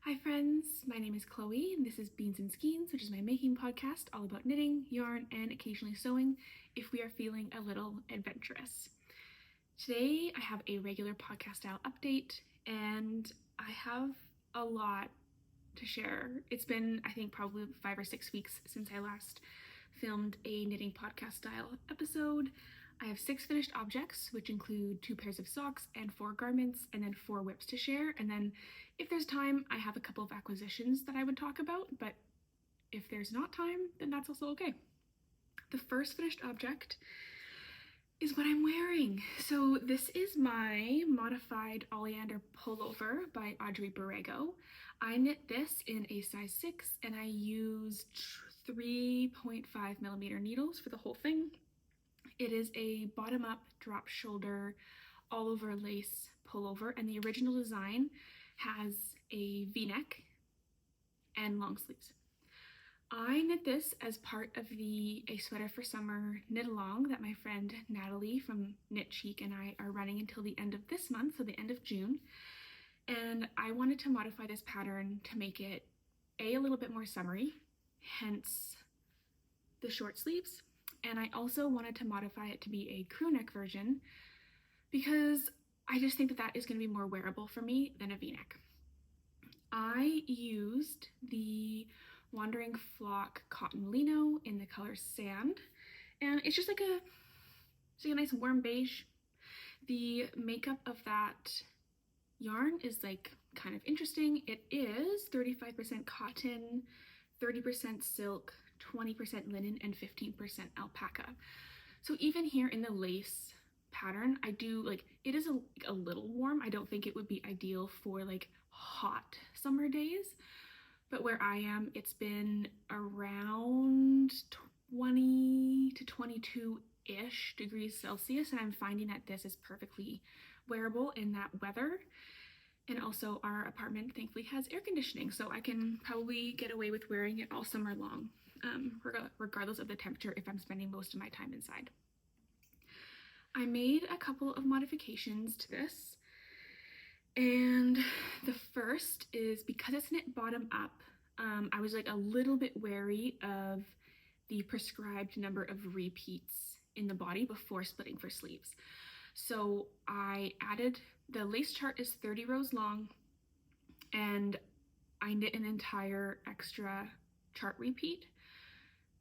Hi friends, my name is Chloe and this is Beans and Skeins, which is my making podcast all about knitting, yarn, and occasionally sewing if we are feeling a little adventurous. Today I have a regular podcast style update and I have a lot to share. It's been, I think, probably 5 or 6 weeks since I last filmed a knitting podcast style episode. I have 6 finished objects, which include 2 pairs of socks and 4 garments, and then 4 whips to share. And then if there's time, I have a couple of acquisitions that I would talk about, but if there's not time, then that's also okay. The first finished object is what I'm wearing. So this is my modified Oleander Pullover by Audrey Borrego. I knit this in a size 6 and I used 3.5 millimeter needles for the whole thing. It is a bottom-up drop shoulder all over lace pullover, and the original design has a v-neck and long sleeves. I knit this as part of the A Sweater for Summer knit along that my friend Natalie from Knit Cheek and I are running until the end of this month, so the end of June. And I wanted to modify this pattern to make it a little bit more summery, hence the short sleeves. And I also wanted to modify it to be a crew neck version because I just think that is going to be more wearable for me than a v-neck. I used the Wandering Flock Cotton Lino in the color Sand, and it's just like a nice warm beige. The makeup of that yarn is like kind of interesting. It is 35% cotton, 30% silk, 20% linen, and 15% alpaca. So even here in the lace pattern, I do like, it is a little warm. I don't think it would be ideal for like hot summer days, but where I am, it's been around 20 to 22-ish degrees Celsius, and I'm finding that this is perfectly wearable in that weather. And also our apartment thankfully has air conditioning, so I can probably get away with wearing it all summer long, regardless of the temperature if I'm spending most of my time inside. I made a couple of modifications to this, and the first is because it's knit bottom up, I was like a little bit wary of the prescribed number of repeats in the body before splitting for sleeves. So I added, the lace chart is 30 rows long, and I knit an entire extra chart repeat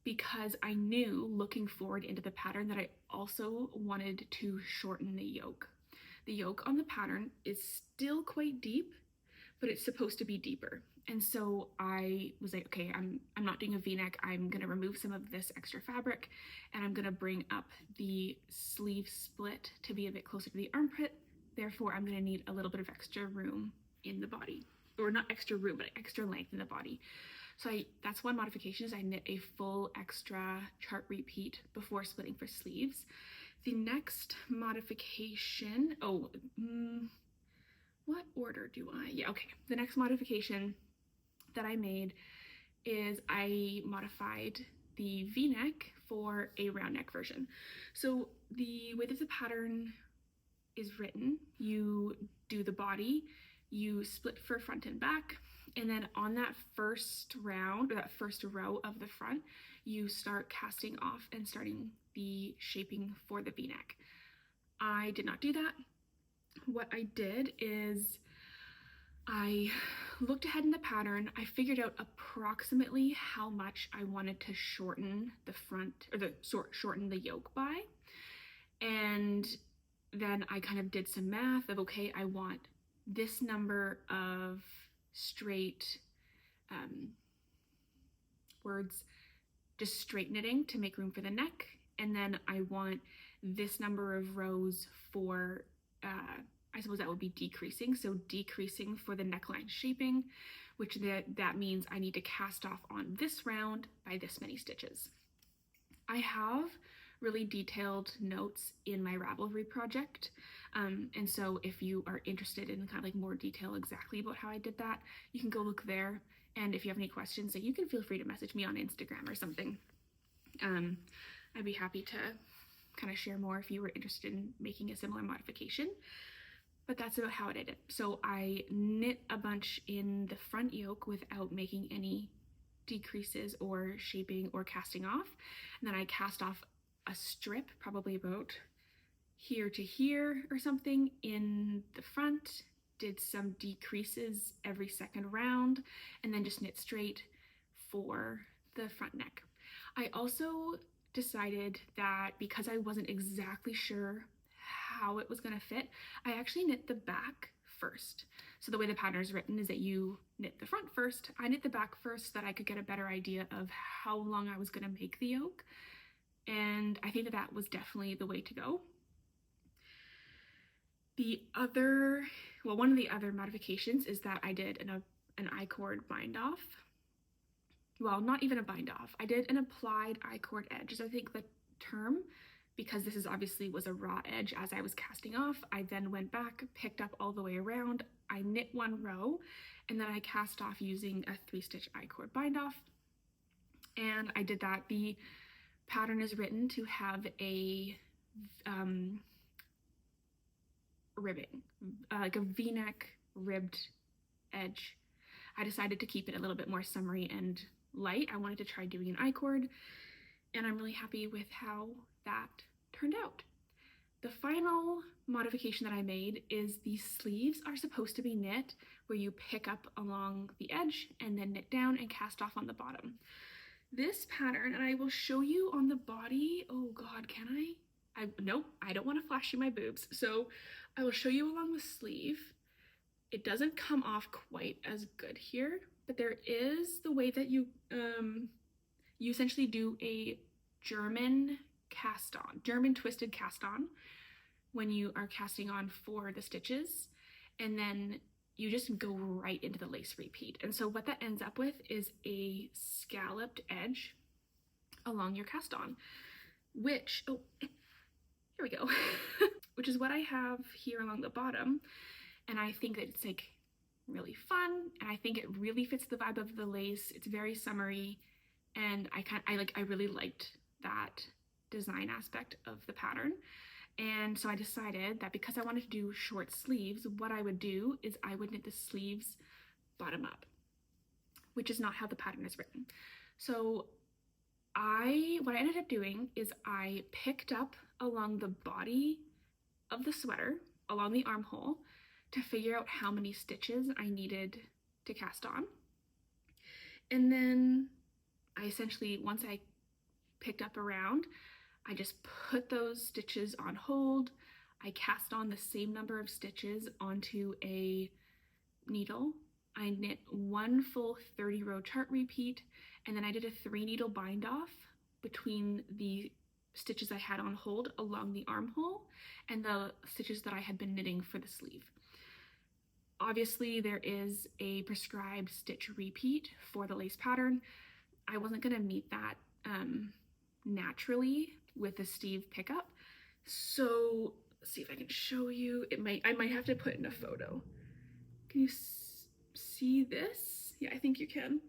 because I knew looking forward into the pattern that I also wanted to shorten the yoke. The yoke on the pattern is still quite deep, but it's supposed to be deeper. And so I was like, okay, I'm not doing a v-neck. I'm gonna remove some of this extra fabric and I'm gonna bring up the sleeve split to be a bit closer to the armpit. Therefore, I'm gonna need a little bit of extra room in the body, or not extra room, but extra length in the body. So that's one modification, is I knit a full extra chart repeat before splitting for sleeves. The next modification, what order do I? Yeah, okay. The next modification that I made is I modified the v-neck for a round neck version. So the way that the pattern is written, you do the body, you split for front and back, and then on that first round, or that first row of the front, you start casting off and starting the shaping for the v-neck. I did not do that. What I did is I looked ahead in the pattern. I figured out approximately how much I wanted to shorten the front, or shorten the yoke by. And then I kind of did some math of, okay, I want this number of straight just straight knitting to make room for the neck. And then I want this number of rows for, I suppose that would be decreasing. So decreasing for the neckline shaping, which that means I need to cast off on this round by this many stitches. I have really detailed notes in my Ravelry project. And so if you are interested in kind of like more detail exactly about how I did that, you can go look there. And if you have any questions, then you can feel free to message me on Instagram or something. I'd be happy to kind of share more if you were interested in making a similar modification. but that's about how I did it. So I knit a bunch in the front yoke without making any decreases or shaping or casting off. And then I cast off a strip, probably about here to here or something in the front, did some decreases every second round, and then just knit straight for the front neck. I also decided that because I wasn't exactly sure how it was going to fit, I actually knit the back first. So the way the pattern is written is that you knit the front first. I knit the back first so that I could get a better idea of how long I was going to make the yoke. And I think that that was definitely the way to go. One of the other modifications is that I did an I-cord bind off. Well, not even a bind off. I did an applied I-cord edge, is I think the term, because this obviously was a raw edge as I was casting off. I then went back, picked up all the way around, I knit one row, and then I cast off using a 3-stitch I-cord bind off. And I did that. The pattern is written to have a ribbing, like a V-neck ribbed edge. I decided to keep it a little bit more summery and light. I wanted to try doing an I-cord, and I'm really happy with how that turned out. The final modification that I made is the sleeves are supposed to be knit where you pick up along the edge and then knit down and cast off on the bottom. This pattern, and I will show you on the body, oh God, can I? Nope, I don't want to flash you my boobs. So I will show you along the sleeve. It doesn't come off quite as good here, but there is the way that you essentially do a German twisted cast on when you are casting on for the stitches, and then you just go right into the lace repeat. And so what that ends up with is a scalloped edge along your cast on, which, oh, here we go, which is what I have here along the bottom. And I think that it's like really fun, and I think it really fits the vibe of the lace. It's very summery, and I really liked that design aspect of the pattern. And so I decided that because I wanted to do short sleeves, what I would do is I would knit the sleeves bottom up, which is not how the pattern is written. So what I ended up doing is I picked up along the body of the sweater, along the armhole, to figure out how many stitches I needed to cast on. And then I essentially, once I picked up around, I just put those stitches on hold. I cast on the same number of stitches onto a needle. I knit one full 30 row chart repeat, and then I did a 3 needle bind off between the stitches I had on hold along the armhole and the stitches that I had been knitting for the sleeve. Obviously there is a prescribed stitch repeat for the lace pattern. I wasn't gonna meet that naturally with the sleeve pickup. So let's see if I can show you. I might have to put in a photo. Can you see this? Yeah, I think you can.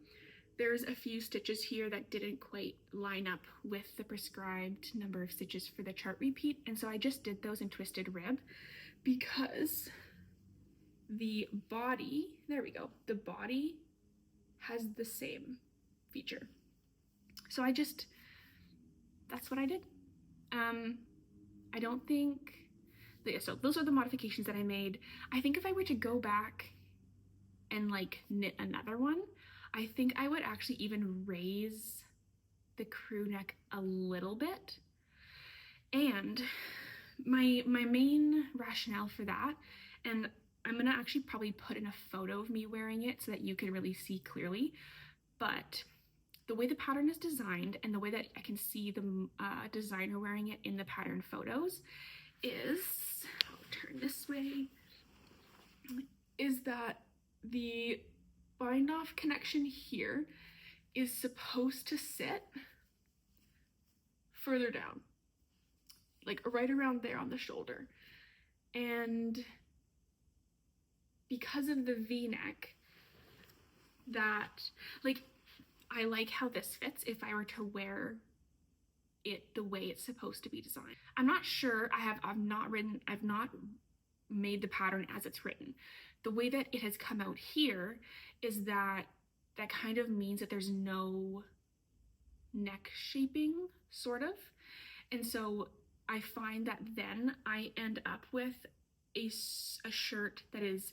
There's a few stitches here that didn't quite line up with the prescribed number of stitches for the chart repeat, and so I just did those in twisted rib because the body, there we go, the body has the same feature. So that's what I did. I don't think, so those are the modifications that I made. I think if I were to go back and like knit another one, I think I would actually even raise the crew neck a little bit. And my main rationale for that, and I'm gonna actually probably put in a photo of me wearing it so that you can really see clearly, but the way the pattern is designed and the way that I can see the designer wearing it in the pattern photos is, I'll turn this way, is that the bind off connection here is supposed to sit further down, like right around there on the shoulder. And because of the V-neck, that, like, I like how this fits if I were to wear it the way it's supposed to be designed. I'm not sure, I've not made the pattern as it's written. The way that it has come out here is that kind of means that there's no neck shaping, sort of. And so I find that then I end up with a shirt that is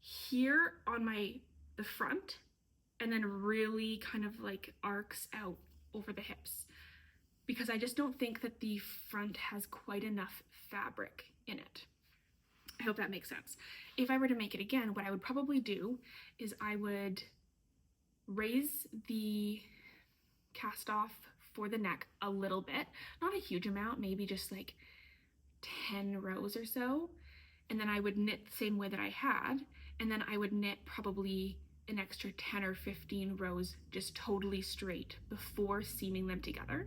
here on the front and then really kind of like arcs out over the hips, because I just don't think that the front has quite enough fabric in it. I hope that makes sense. If I were to make it again, what I would probably do is I would raise the cast off for the neck a little bit, not a huge amount, maybe just like 10 rows or so, and then I would knit the same way that I had, and then I would knit probably an extra 10 or 15 rows just totally straight before seaming them together.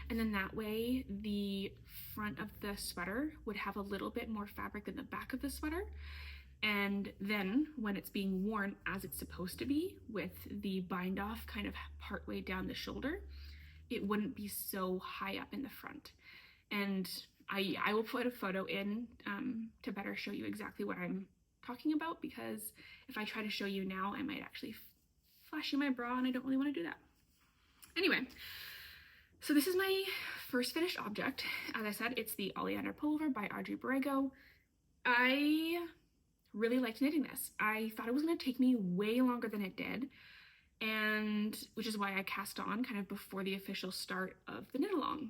And then that way the front of the sweater would have a little bit more fabric than the back of the sweater. And then when it's being worn as it's supposed to be, with the bind off kind of partway down the shoulder, it wouldn't be so high up in the front. And I will put a photo in to better show you exactly what I'm talking about, because if I try to show you now, I might actually flash you my bra, and I don't really want to do that. Anyway, so this is my first finished object. As I said, it's the Oleander Pullover by Audrey Borrego. I really liked knitting this. I thought it was going to take me way longer than it did, and which is why I cast on kind of before the official start of the knit along.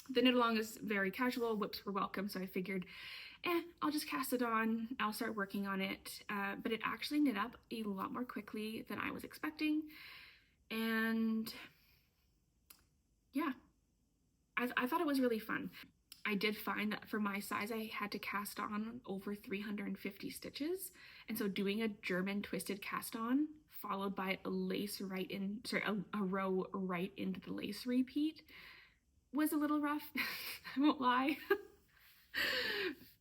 The knit along is very casual, whips were welcome, so I figured, I'll just cast it on, I'll start working on it, but it actually knit up a lot more quickly than I was expecting, and yeah, I thought it was really fun. I did find that for my size, I had to cast on over 350 stitches, and so doing a German twisted cast on followed by a row right into the lace repeat was a little rough. I won't lie.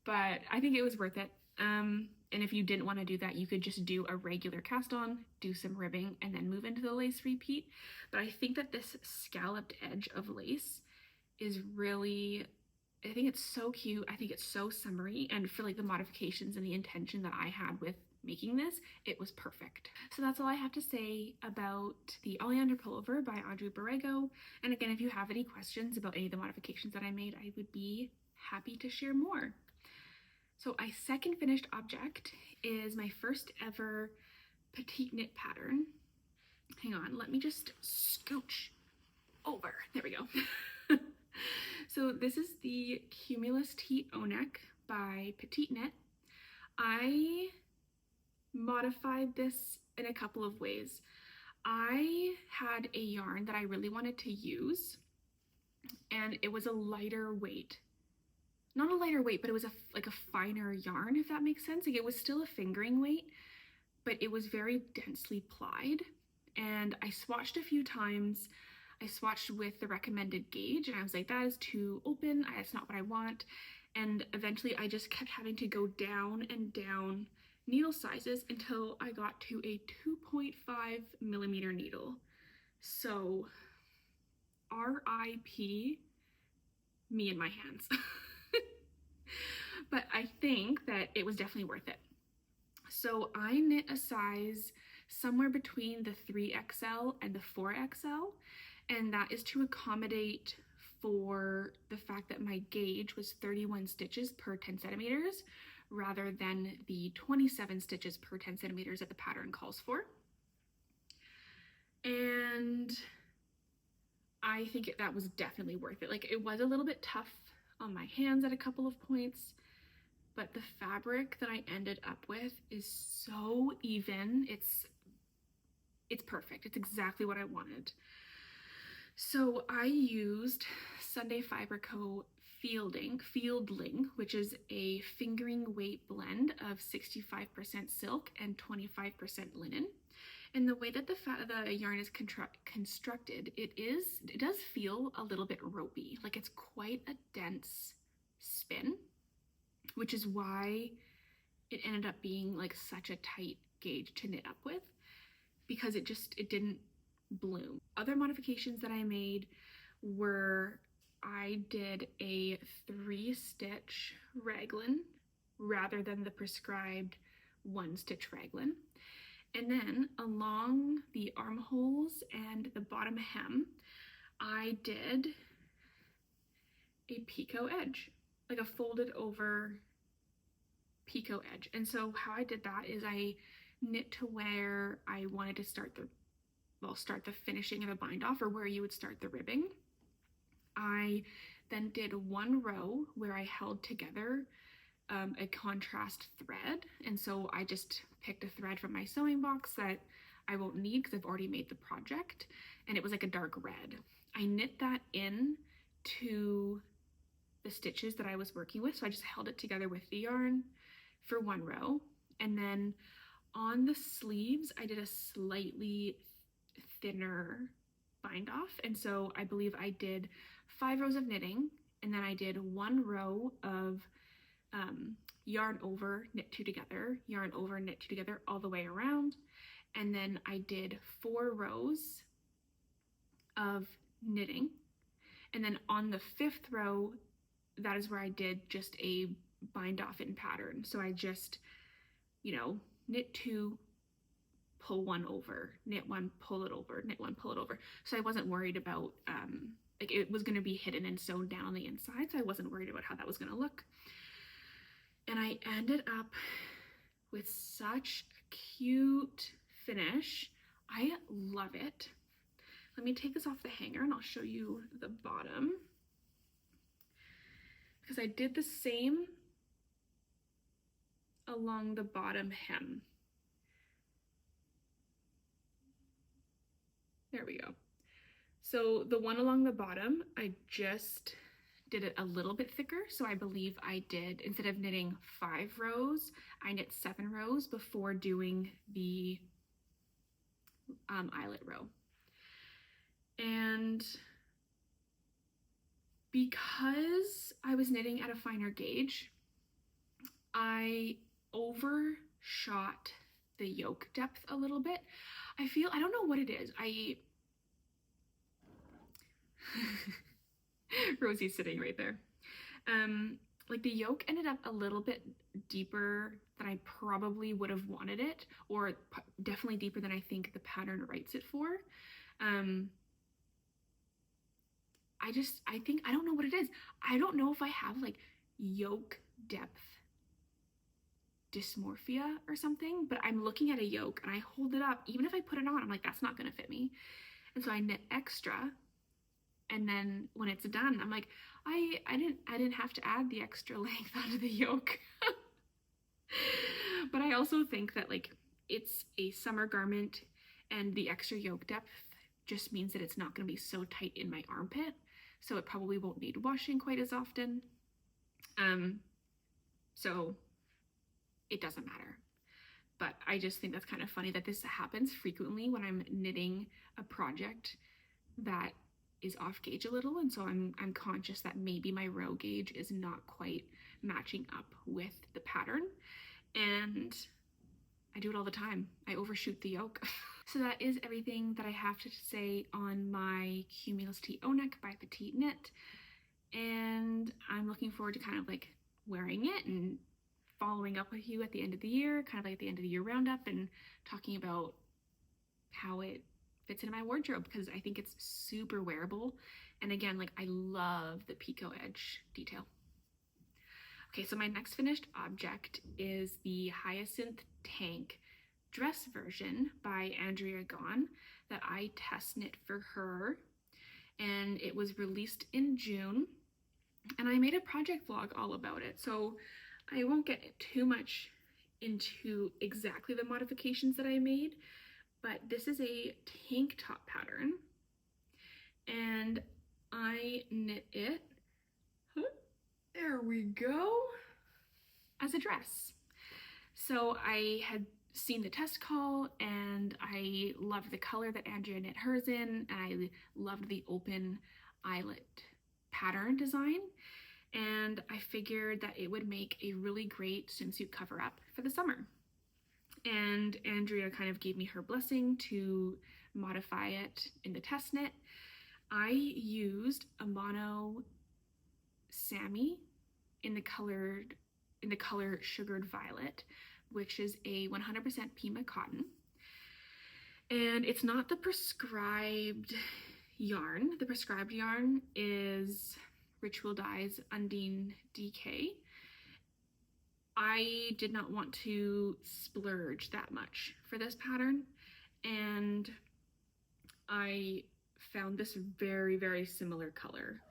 But I think it was worth it. And if you didn't want to do that, you could just do a regular cast on, do some ribbing, and then move into the lace repeat. But I think that this scalloped edge of lace is really, I think it's so cute. I think it's so summery, and for like the modifications and the intention that I had with making this, it was perfect. So that's all I have to say about the Oleander Pullover by Audrey Borrego. And again, if you have any questions about any of the modifications that I made, I would be happy to share more. So my second finished object is my first ever Petit knit pattern. Hang on, let me just scooch over. There we go. So this is the Cumulus Tee O Neck by Petit Knit. I modified this in a couple of ways. I had a yarn that I really wanted to use, and it was a lighter weight. Not a lighter weight, but it was like a finer yarn, if that makes sense. Like it was still a fingering weight, but it was very densely plied. And I swatched a few times. I swatched with the recommended gauge, and I was like, that is too open. That's not what I want. And eventually I just kept having to go down and down needle sizes until I got to a 2.5 millimeter needle. So RIP me and my hands. But I think that it was definitely worth it. So I knit a size somewhere between the 3XL and the 4XL, and that is to accommodate for the fact that my gauge was 31 stitches per 10 centimeters rather than the 27 stitches per 10 centimeters that the pattern calls for. And I think that was definitely worth it. Like, it was a little bit tough on my hands at a couple of points, but the fabric that I ended up with is so even. It's perfect. It's exactly what I wanted. So I used Sunday Fiber Co. Fieldling, which is a fingering weight blend of 65% silk and 25% linen. And the way that the yarn is constructed, it does feel a little bit ropey. Like, it's quite a dense spin, which is why it ended up being like such a tight gauge to knit up with, because it didn't bloom. Other modifications that I made were, I did a 3-stitch raglan rather than the prescribed 1-stitch raglan. And then along the armholes and the bottom hem, I did a picot edge, like a folded over picot edge. And so how I did that is I knit to where I wanted to start the finishing of the bind off, or where you would start the ribbing. I then did one row where I held together a contrast thread, and so I just picked a thread from my sewing box that I won't need because I've already made the project, and it was like a dark red. I knit that in to the stitches that I was working with, so I just held it together with the yarn for one row, and then on the sleeves I did a slightly thinner bind off, and so I believe I did 5 rows of knitting, and then I did 1 row of yarn over, knit 2 together, yarn over, knit 2 together all the way around, and then I did 4 rows of knitting, and then on the 5th row, that is where I did just a bind off in pattern. So I just, knit 2, pull 1 over, knit 1, pull it over, knit 1, pull it over. So I wasn't worried about, it was going to be hidden and sewn down on the inside, so I wasn't worried about how that was going to look. And I ended up with such a cute finish. I love it. Let me take this off the hanger and I'll show you the bottom, because I did the same along the bottom hem. There we go. So the one along the bottom, I just did it a little bit thicker. So I believe I did, instead of knitting 5 rows, I knit 7 rows before doing the eyelet row. And because I was knitting at a finer gauge, I overshot the yoke depth a little bit. I don't know what it is. Rosie's sitting right there. Like the yoke ended up a little bit deeper than I probably would have wanted it, or definitely deeper than I think the pattern writes it for. I don't know what it is. I don't know if I have like yoke depth dysmorphia or something, but I'm looking at a yoke and I hold it up, even if I put it on, I'm like, that's not gonna fit me. And so I knit extra, and then when it's done, I'm like, I didn't have to add the extra length onto the yoke. But I also think that like it's a summer garment, and the extra yoke depth just means that it's not going to be so tight in my armpit, so it probably won't need washing quite as often. So it doesn't matter. But I just think that's kind of funny that this happens frequently when I'm knitting a project that is off gauge a little, and so I'm conscious that maybe my row gauge is not quite matching up with the pattern, and I do it all the time. I overshoot the yoke. So that is everything that I have to say on my Cumulus Tee O Neck by Petit knit, and I'm looking forward to kind of like wearing it and following up with you at the end of the year, kind of like the end of the year roundup, and talking about how it fits into my wardrobe, because I think it's super wearable. And again, like I love the picot edge detail. Okay, so my next finished object is the Hyacinth Tank dress version by Andrea Gaughan that I test knit for her, and it was released in June, and I made a project vlog all about it, so I won't get too much into exactly the modifications that I made, but this is a tank top pattern, and I knit it, there we go, as a dress. So I had seen the test call, and I loved the color that Andrea knit hers in, and I loved the open eyelet pattern design, and I figured that it would make a really great swimsuit cover up for the summer. And Andrea kind of gave me her blessing to modify it in the test knit. I used a mono Sammy in the colored in the color Sugared Violet, which is a 100% Pima cotton. And it's not the prescribed yarn. The prescribed yarn is Ritual Dyes Undine DK. I did not want to splurge that much for this pattern, and I found this very, very similar color.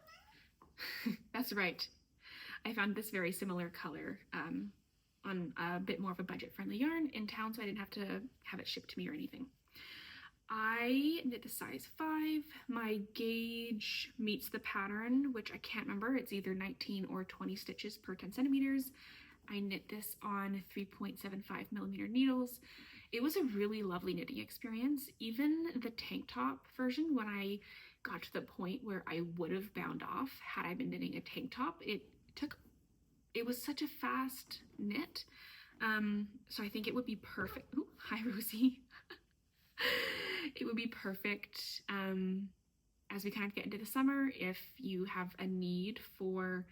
That's right. I found this very similar color on a bit more of a budget-friendly yarn in town, so I didn't have to have it shipped to me or anything. I knit the size 5. My gauge meets the pattern, which I can't remember. It's either 19 or 20 stitches per 10 centimeters. I knit this on 3.75 millimeter needles. It was a really lovely knitting experience. Even the tank top version, when I got to the point where I would have bound off had I been knitting a tank top, it was such a fast knit. So I think it would be perfect. Ooh, hi Rosie. It would be perfect as we kind of get into the summer if you have a need for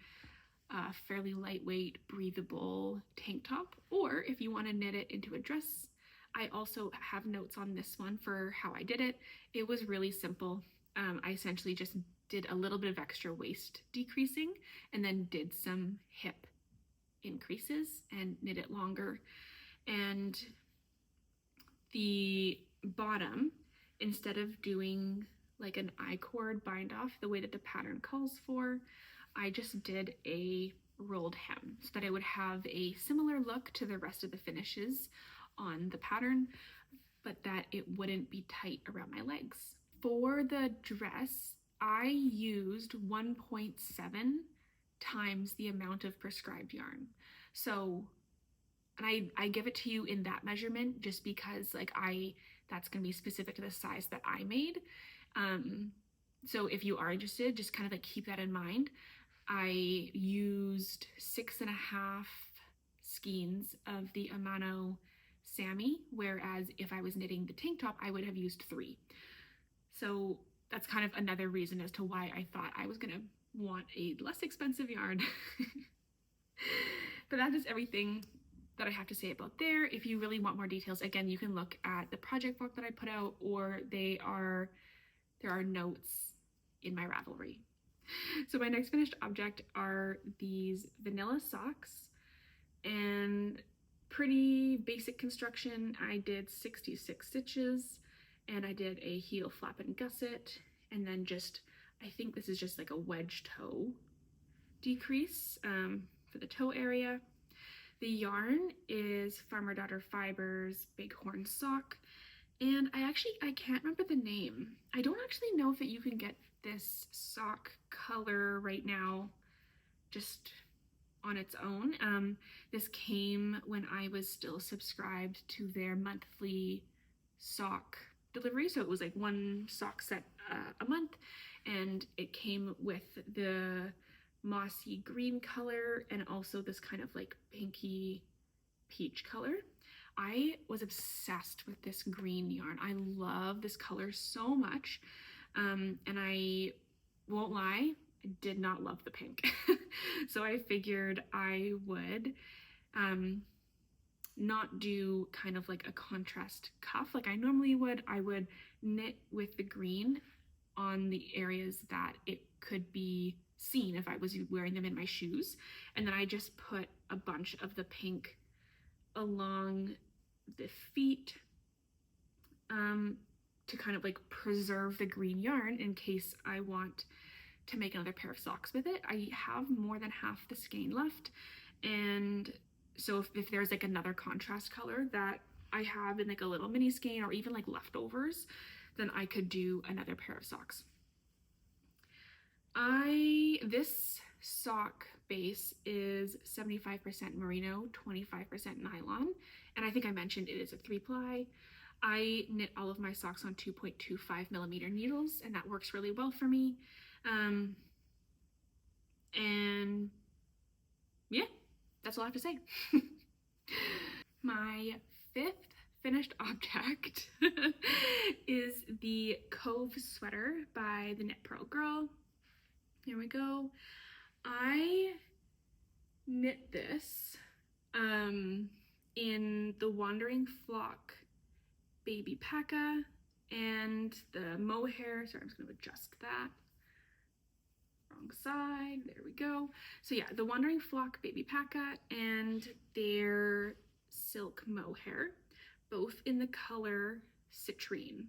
a fairly lightweight, breathable tank top, or if you want to knit it into a dress. I also have notes on this one for how I did it. It was really simple. I essentially just did a little bit of extra waist decreasing and then did some hip increases and knit it longer. And the bottom, instead of doing like an I-cord bind off the way that the pattern calls for, I just did a rolled hem so that I would have a similar look to the rest of the finishes on the pattern, but that it wouldn't be tight around my legs. For the dress, I used 1.7 times the amount of prescribed yarn. So, and I give it to you in that measurement just because like that's gonna be specific to the size that I made. So if you are interested, just kind of like keep that in mind. I used 6.5 skeins of the Amano Sammy, whereas if I was knitting the tank top, I would have used 3. So that's kind of another reason as to why I thought I was gonna want a less expensive yarn. But that is everything that I have to say about there. If you really want more details, again, you can look at the project book that I put out, or there are notes in my Ravelry. So my next finished object are these vanilla socks, and pretty basic construction. I did 66 stitches, and I did a heel flap and gusset, and then just, I think this is just like a wedge toe decrease for the toe area. The yarn is Farmer Daughter Fibers Bighorn Sock, and I can't remember the name. I don't actually know if you can get this sock color right now just on its own. This came when I was still subscribed to their monthly sock delivery, so it was like 1 sock set a month, and it came with the mossy green color and also this kind of like pinky peach color. I was obsessed with this green yarn. I love this color so much, and I won't lie, I did not love the pink. So I figured I would not do kind of like a contrast cuff like I normally would. I would knit with the green on the areas that it could be seen if I was wearing them in my shoes, and then I just put a bunch of the pink along the feet to kind of like preserve the green yarn in case I want to make another pair of socks with it. I have more than half the skein left, and so if there's like another contrast color that I have in like a little mini skein or even like leftovers, then I could do another pair of socks. This sock base is 75% merino, 25% nylon, and I think I mentioned it is a 3-ply. I knit all of my socks on 2.25 millimeter needles, and that works really well for me. And yeah, that's all I have to say. My 5th finished object is the Cove Sweater by the Knit Purl Girl. Here we go. I knit this in the Wandering Flock Baby Paca and the mohair. Sorry, I'm just gonna adjust that. Wrong side, there we go. So yeah, the Wandering Flock Baby Paca and their silk mohair, both in the color citrine.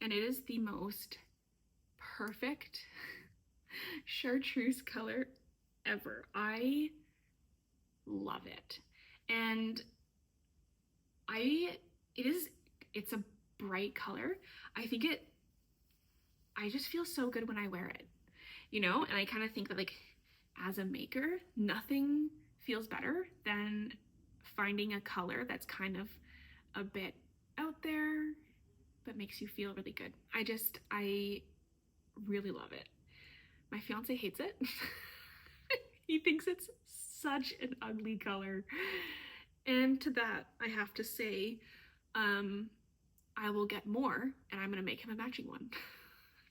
And it is the most perfect chartreuse color ever. I love it. And it's a bright color. I just feel so good when I wear it, you know? And I kind of think that, like, as a maker, nothing feels better than finding a color that's kind of a bit out there, but makes you feel really good. I really love it. My fiance hates it. He thinks it's such an ugly color. And to that, I have to say, I will get more and I'm gonna make him a matching one.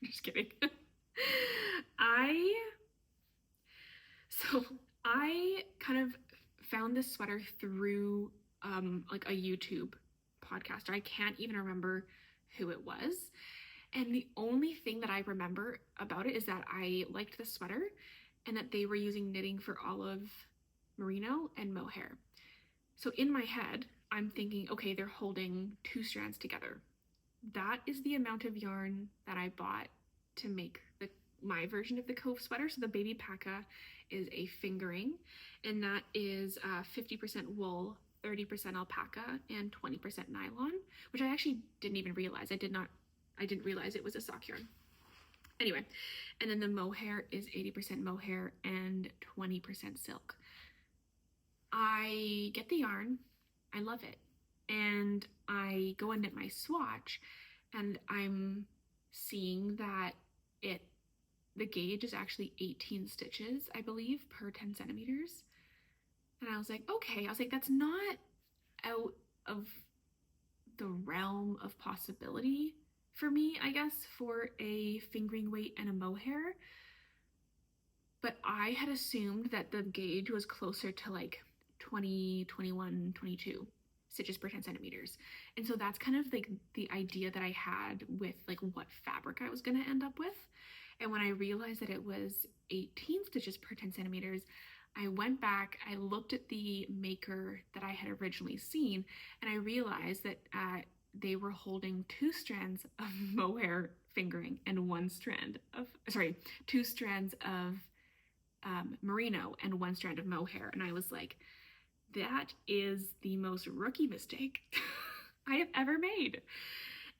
Just kidding. I kind of found this sweater through like a YouTube podcaster. I can't even remember who it was. And the only thing that I remember about it is that I liked the sweater and that they were using knitting for olive merino and mohair. So in my head, I'm thinking, okay, they're holding 2 strands together. That is the amount of yarn that I bought to make my version of the Cove Sweater. So the Baby Paca is a fingering, and that is 50% wool, 30% alpaca, and 20% nylon, which I actually didn't even realize. I didn't realize it was a sock yarn. Anyway, and then the mohair is 80% mohair and 20% silk. I get the yarn, I love it, and I go and knit my swatch, and I'm seeing that the gauge is actually 18 stitches, I believe, per 10 centimeters. And I was like, okay, that's not out of the realm of possibility for me, I guess, for a fingering weight and a mohair. But I had assumed that the gauge was closer to like 20, 21, 22 stitches per 10 centimeters. And so that's kind of like the idea that I had with like what fabric I was going to end up with. And when I realized that it was 18 stitches per 10 centimeters, I went back, I looked at the maker that I had originally seen, and I realized that they were holding 2 strands of mohair fingering and 2 strands of merino and 1 strand of mohair. And I was like, that is the most rookie mistake I have ever made.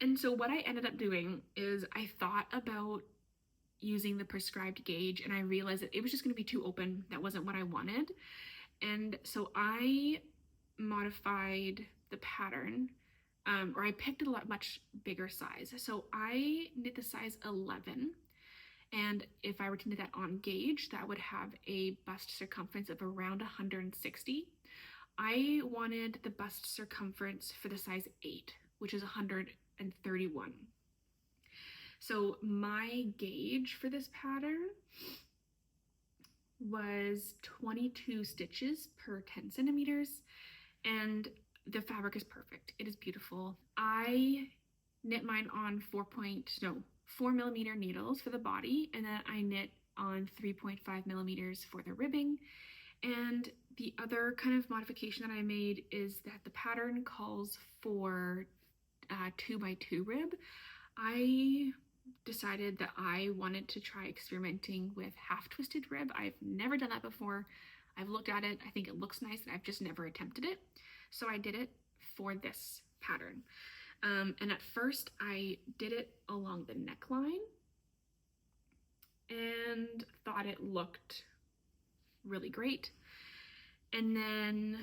And so what I ended up doing is I thought about using the prescribed gauge, and I realized that it was just going to be too open. That wasn't what I wanted. And so I modified the pattern, or I picked a much bigger size. So I knit the size 11. And if I were to knit that on gauge, that would have a bust circumference of around 160. I wanted the bust circumference for the size 8, which is 131. So my gauge for this pattern was 22 stitches per 10 centimeters, and the fabric is perfect. It is beautiful. I knit mine on 4 millimeter needles for the body, and then I knit on 3.5 millimeters for the ribbing. And the other kind of modification that I made is that the pattern calls for 2x2 rib. I decided that I wanted to try experimenting with half twisted rib. I've never done that before. I've looked at it, I think it looks nice, and I've just never attempted it. So I did it for this pattern. And at first I did it along the neckline and thought it looked really great. And then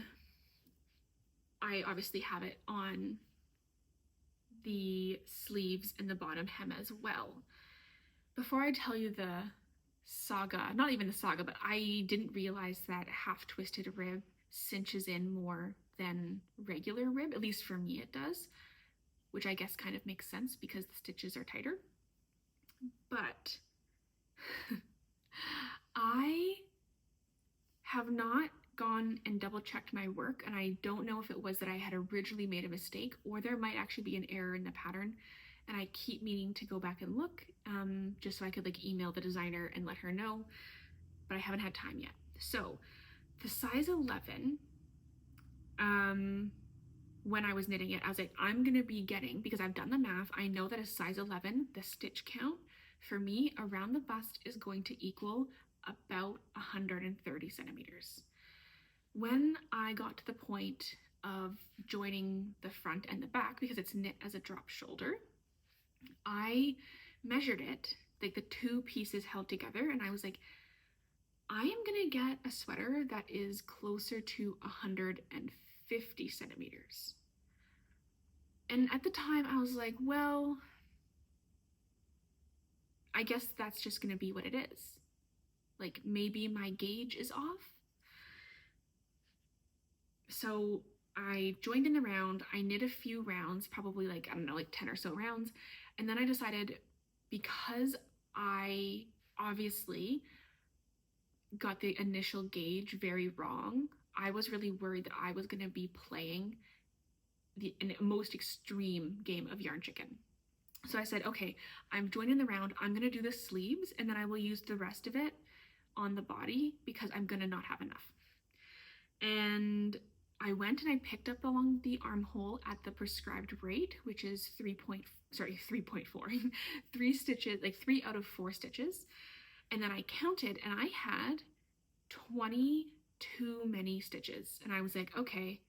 I obviously have it on the sleeves and the bottom hem as well. Before I tell you the saga, not even the saga, but I didn't realize that half twisted rib cinches in more than regular rib, at least for me it does, which I guess kind of makes sense because the stitches are tighter. But I have not gone and double checked my work, and I don't know if it was that I had originally made a mistake or there might actually be an error in the pattern, and I keep meaning to go back and look just so I could like email the designer and let her know, but I haven't had time yet. So the size 11, when I was knitting it, I was like, I'm gonna be getting, because I've done the math, I know that a size 11, the stitch count for me around the bust is going to equal about 130 centimeters. When I got to the point of joining the front and the back, because it's knit as a drop shoulder, I measured it, like the two pieces held together, and I was like, I am gonna get a sweater that is closer to 150 centimeters. And at the time I was like, well, I guess that's just gonna be what it is. Like maybe my gauge is off. So I joined in the round, I knit a few rounds, probably like, I don't know, like 10 or so rounds. And then I decided, because I obviously got the initial gauge very wrong, I was really worried that I was going to be playing the most extreme game of yarn chicken. So I said, okay, I'm joining the round, I'm going to do the sleeves, and then I will use the rest of it on the body because I'm going to not have enough. And I went and I picked up along the armhole at the prescribed rate, which is 3.4, 3 stitches, like 3 out of 4 stitches. And then I counted and I had 20 too many stitches. And I was like, okay,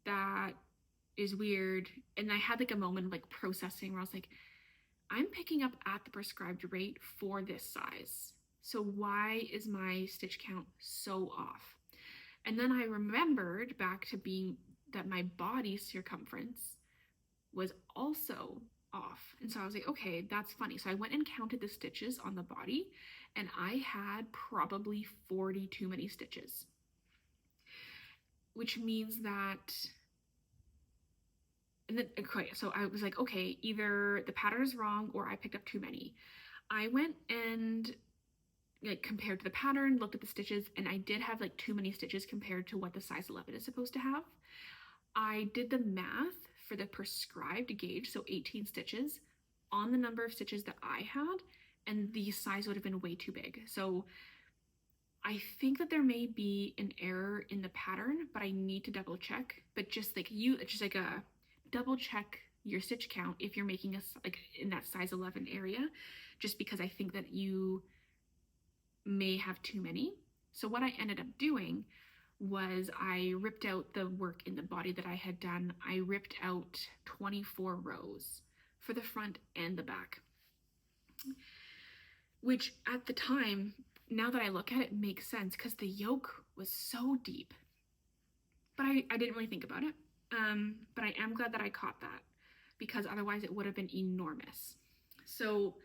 that is weird. And I had like a moment of like processing where I was like, I'm picking up at the prescribed rate for this size. So why is my stitch count so off? And then I remembered back to being that my body circumference was also off. And so I was like, okay, that's funny. So I went and counted the stitches on the body, and I had probably 40 too many stitches, which means that, and then, okay, so I was like, okay, either the pattern is wrong or I picked up too many. I went and like compared to the pattern, looked at the stitches, and I did have like too many stitches compared to what the size 11 is supposed to have. I did the math for the prescribed gauge, so 18 stitches, on the number of stitches that I had, and the size would have been way too big. So I think that there may be an error in the pattern, but I need to double check. But just like a double check your stitch count if you're making a like in that size 11 area, just because I think that you may have too many. So what I ended up doing was I ripped out the work in the body that I had done. I ripped out 24 rows for the front and the back, which at the time, now that I look at it, makes sense because the yoke was so deep. But I didn't really think about it. But I am glad that I caught that, because otherwise it would have been enormous. So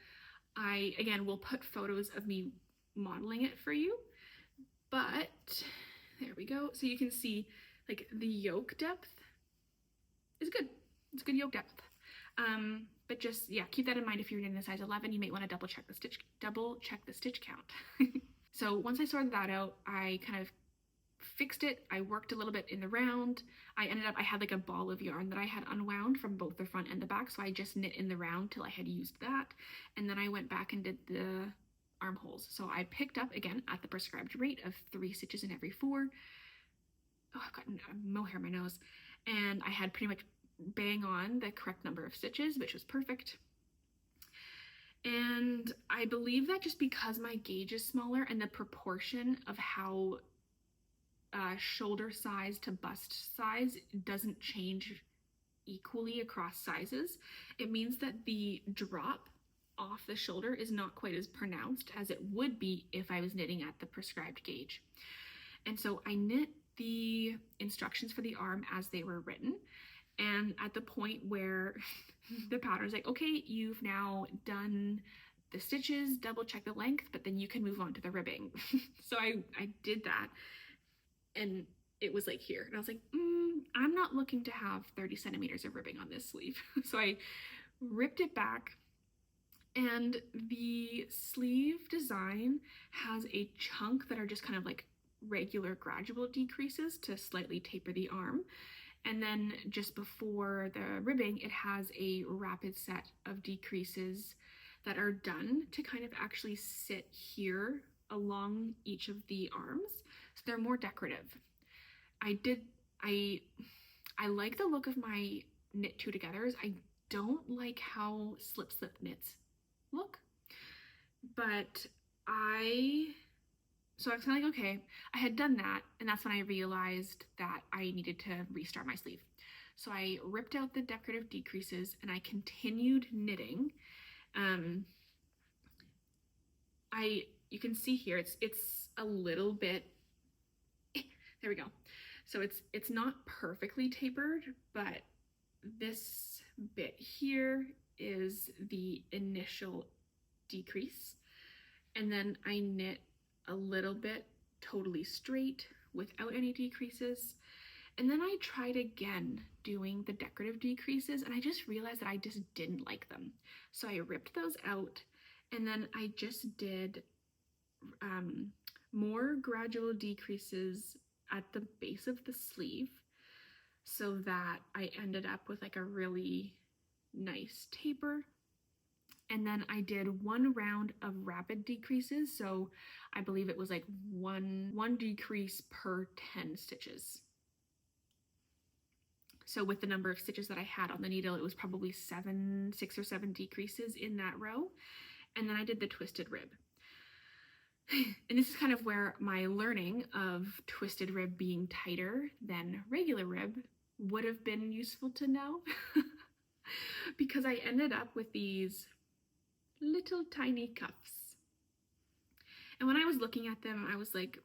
I, again, will put photos of me modeling it for you, but there we go. So you can see like the yoke depth is good. It's good yoke depth. But just, yeah, keep that in mind. If you're in a size 11, you might want to double check the stitch count. So once I sorted that out, I kind of fixed it. I worked a little bit in the round. I had like a ball of yarn that I had unwound from both the front and the back. So I just knit in the round till I had used that. And then I went back and did the armholes. So I picked up again at the prescribed rate of 3 stitches in every 4. Oh, I've got mohair in my nose. And I had pretty much bang on the correct number of stitches, which was perfect. And I believe that just because my gauge is smaller and the proportion of how shoulder size to bust size doesn't change equally across sizes, it means that the drop off the shoulder is not quite as pronounced as it would be if I was knitting at the prescribed gauge. And so I knit the instructions for the arm as they were written, and at the point where the pattern is like, okay, you've now done the stitches, double check the length, but then you can move on to the ribbing. So I did that, and it was like here, and I was like, I'm not looking to have 30 centimeters of ribbing on this sleeve. So I ripped it back, and the sleeve design has a chunk that are just kind of like regular gradual decreases to slightly taper the arm. And then just before the ribbing, it has a rapid set of decreases that are done to kind of actually sit here along each of the arms. So they're more decorative. I like the look of my knit two togethers. I don't like how slip knits look, but so I was kind of like, okay, I had done that, and that's when I realized that I needed to restart my sleeve. So I ripped out the decorative decreases and I continued knitting. You can see here, it's a little bit, there we go. So it's not perfectly tapered, but this bit here is the initial decrease. And then I knit a little bit totally straight without any decreases. And then I tried again doing the decorative decreases, and I just realized that I just didn't like them. So I ripped those out, and then I just did more gradual decreases at the base of the sleeve, so that I ended up with like a really nice taper. And then I did one round of rapid decreases. So I believe it was like one decrease per 10 stitches. So with the number of stitches that I had on the needle, it was probably 6 or 7 decreases in that row. And then I did the twisted rib. And this is kind of where my learning of twisted rib being tighter than regular rib would have been useful to know. Because I ended up with these little tiny cuffs. And when I was looking at them, I was like,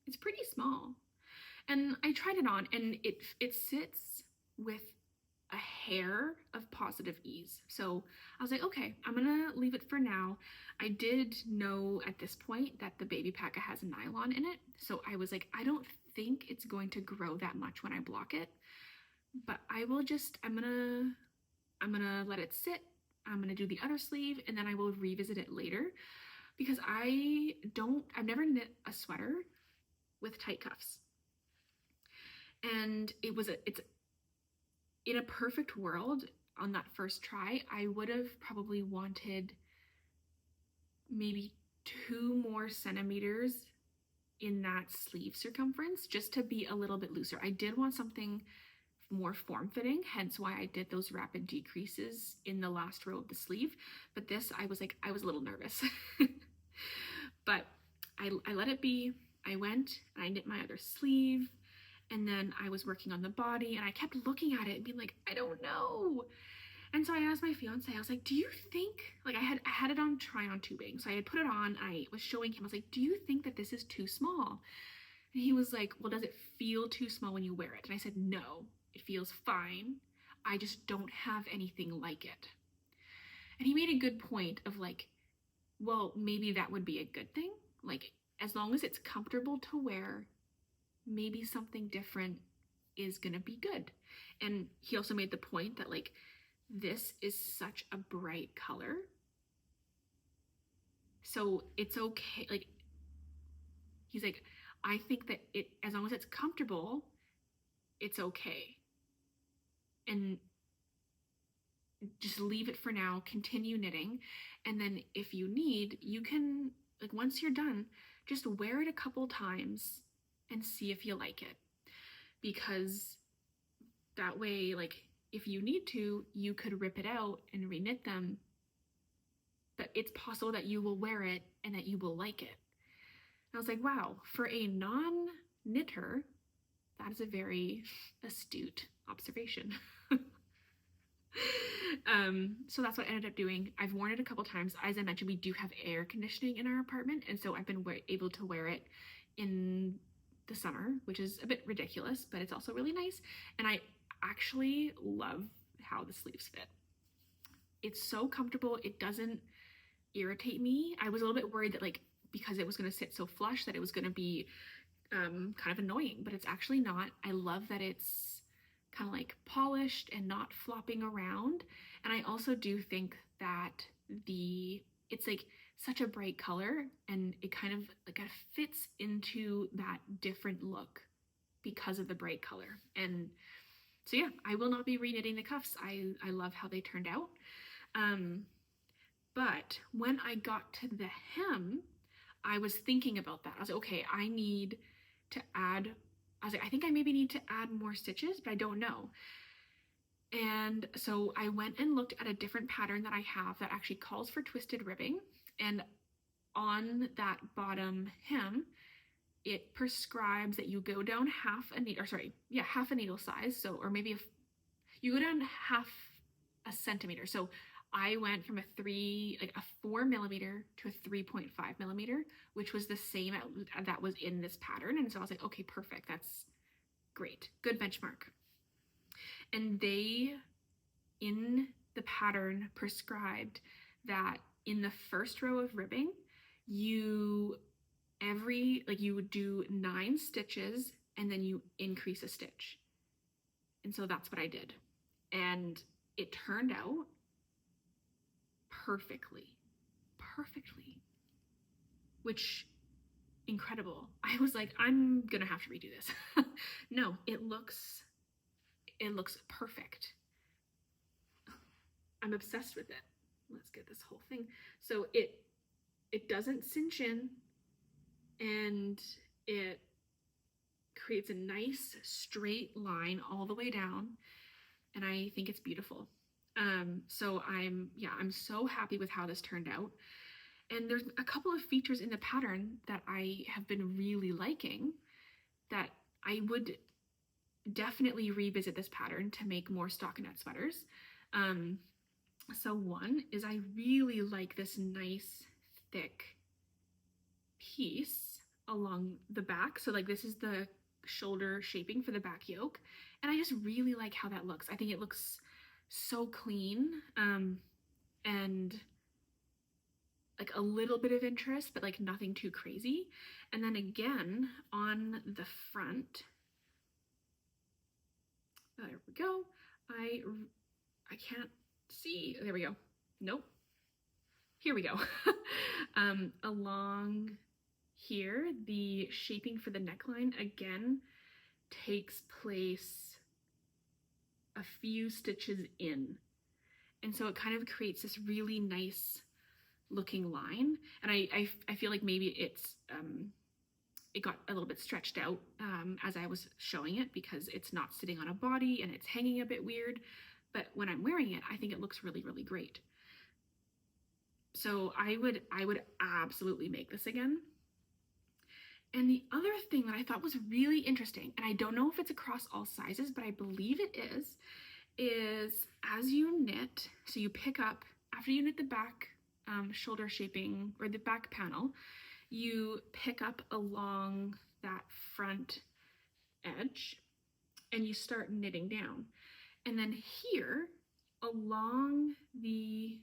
it's pretty small. And I tried it on, and it sits with a hair of positive ease. So I was like, okay, I'm gonna leave it for now. I did know at this point that the baby paca has nylon in it. So I was like, I don't think it's going to grow that much when I block it, but I'm gonna let it sit. I'm gonna do the other sleeve, and then I will revisit it later, because I've never knit a sweater with tight cuffs. And it's in a perfect world on that first try, I would have probably wanted maybe 2 more centimeters in that sleeve circumference just to be a little bit looser. I did want something more form-fitting, hence why I did those rapid decreases in the last row of the sleeve. But this, I was a little nervous. But I let it be. I went and I knit my other sleeve, and then I was working on the body, and I kept looking at it and being like, I don't know. And so I asked my fiance, I was like, do you think, like I had it on try-on tubing, so I had put it on, I was showing him, I was like, do you think that this is too small? And he was like, well, does it feel too small when you wear it? And I said, no, it feels fine. I just don't have anything like it. And he made a good point of like, well, maybe that would be a good thing. Like, as long as it's comfortable to wear, maybe something different is gonna be good. And he also made the point that like, this is such a bright color, so it's okay. Like, he's like, I think that as long as it's comfortable, it's okay. And just leave it for now, continue knitting. And then if you need, you can, like, once you're done, just wear it a couple times and see if you like it. Because that way, like, if you need to, you could rip it out and reknit them. But it's possible that you will wear it and that you will like it. And I was like, wow, for a non-knitter, that is a very astute observation. So that's what I ended up doing. I've worn it a couple times. As I mentioned, we do have air conditioning in our apartment, and so I've been able to wear it in the summer, which is a bit ridiculous, but it's also really nice. And I actually love how the sleeves fit. It's so comfortable. It doesn't irritate me. I was a little bit worried that, like, because it was going to sit so flush, that it was going to be kind of annoying, but it's actually not. I love that it's kind of like polished and not flopping around. And I also do think that the it's like such a bright color, and it kind of like fits into that different look because of the bright color. And so yeah, I will not be reknitting the cuffs. I love how they turned out. But when I got to the hem, I was thinking about that. I was like, okay, I need to add, I was like, I think I maybe need to add more stitches, but I don't know. And so I went and looked at a different pattern that I have that actually calls for twisted ribbing. And on that bottom hem, it prescribes that you go down half a needle size. So, or maybe you go down half a centimeter. So I went from a 4 millimeter to a 3.5 millimeter, which was the same that was in this pattern. And so I was like, okay, perfect. That's great. Good benchmark. And they, in the pattern, prescribed that in the first row of ribbing, you would do 9 stitches and then you increase a stitch. And so that's what I did. And it turned out perfectly, which incredible. I was like, I'm gonna have to redo this. No, it looks perfect. I'm obsessed with it. Let's get this whole thing. So it doesn't cinch in, and it creates a nice straight line all the way down, and I think it's beautiful. So I'm so happy with how this turned out. And there's a couple of features in the pattern that I have been really liking that I would definitely revisit this pattern to make more stockinette sweaters. So one is I really like this nice thick piece along the back. So like this is the shoulder shaping for the back yoke, and I just really like how that looks. I think it looks so clean, and like a little bit of interest, but like nothing too crazy. And then again on the front, there we go. I can't see. There we go. Nope. Here we go. Along here, the shaping for the neckline again takes place a few stitches in. And so it kind of creates this really nice looking line. And I feel like maybe it got a little bit stretched out as I was showing it, because it's not sitting on a body and it's hanging a bit weird. But when I'm wearing it, I think it looks really, really great. So I would absolutely make this again. And the other thing that I thought was really interesting, and I don't know if it's across all sizes, but I believe it is as you knit, so you pick up, after you knit the back shoulder shaping or the back panel, you pick up along that front edge and you start knitting down. And then here along the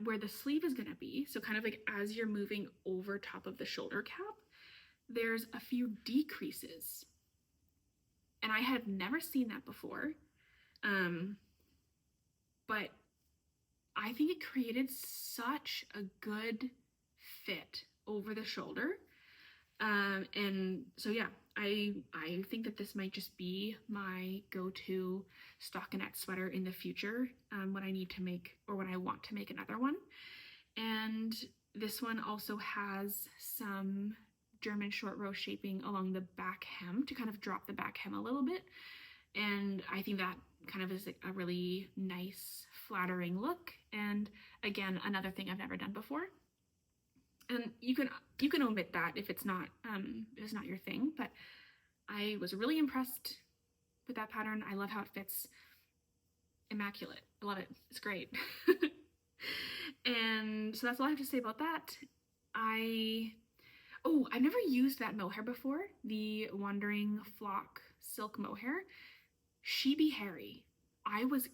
where the sleeve is going to be, so kind of like as you're moving over top of the shoulder cap, there's a few decreases. And I had never seen that before. But I think it created such a good fit over the shoulder. And so yeah, I think that this might just be my go-to stockinette sweater in the future, when I need to make, or when I want to make another one. And this one also has some German short row shaping along the back hem to kind of drop the back hem a little bit. And I think that kind of is like a really nice, flattering look. And again, another thing I've never done before. And you can omit that if it's not your thing, but I was really impressed with that pattern. I love how it fits. Immaculate. I love it. It's great. And so that's all I have to say about that. I've never used that mohair before, the Wandering Flock Silk Mohair. She be hairy. I was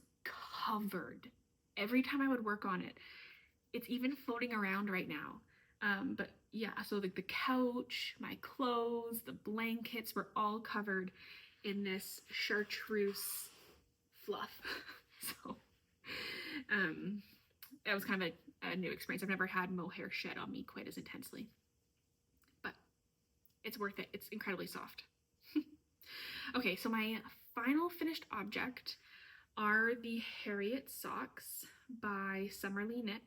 covered every time I would work on it. It's even floating around right now. But yeah, so like the couch, my clothes, the blankets were all covered in this chartreuse fluff. So, that was kind of a new experience. I've never had mohair shed on me quite as intensely, but it's worth it. It's incredibly soft. Okay, so my final finished object are the Harriet Socks by Summerly Knit.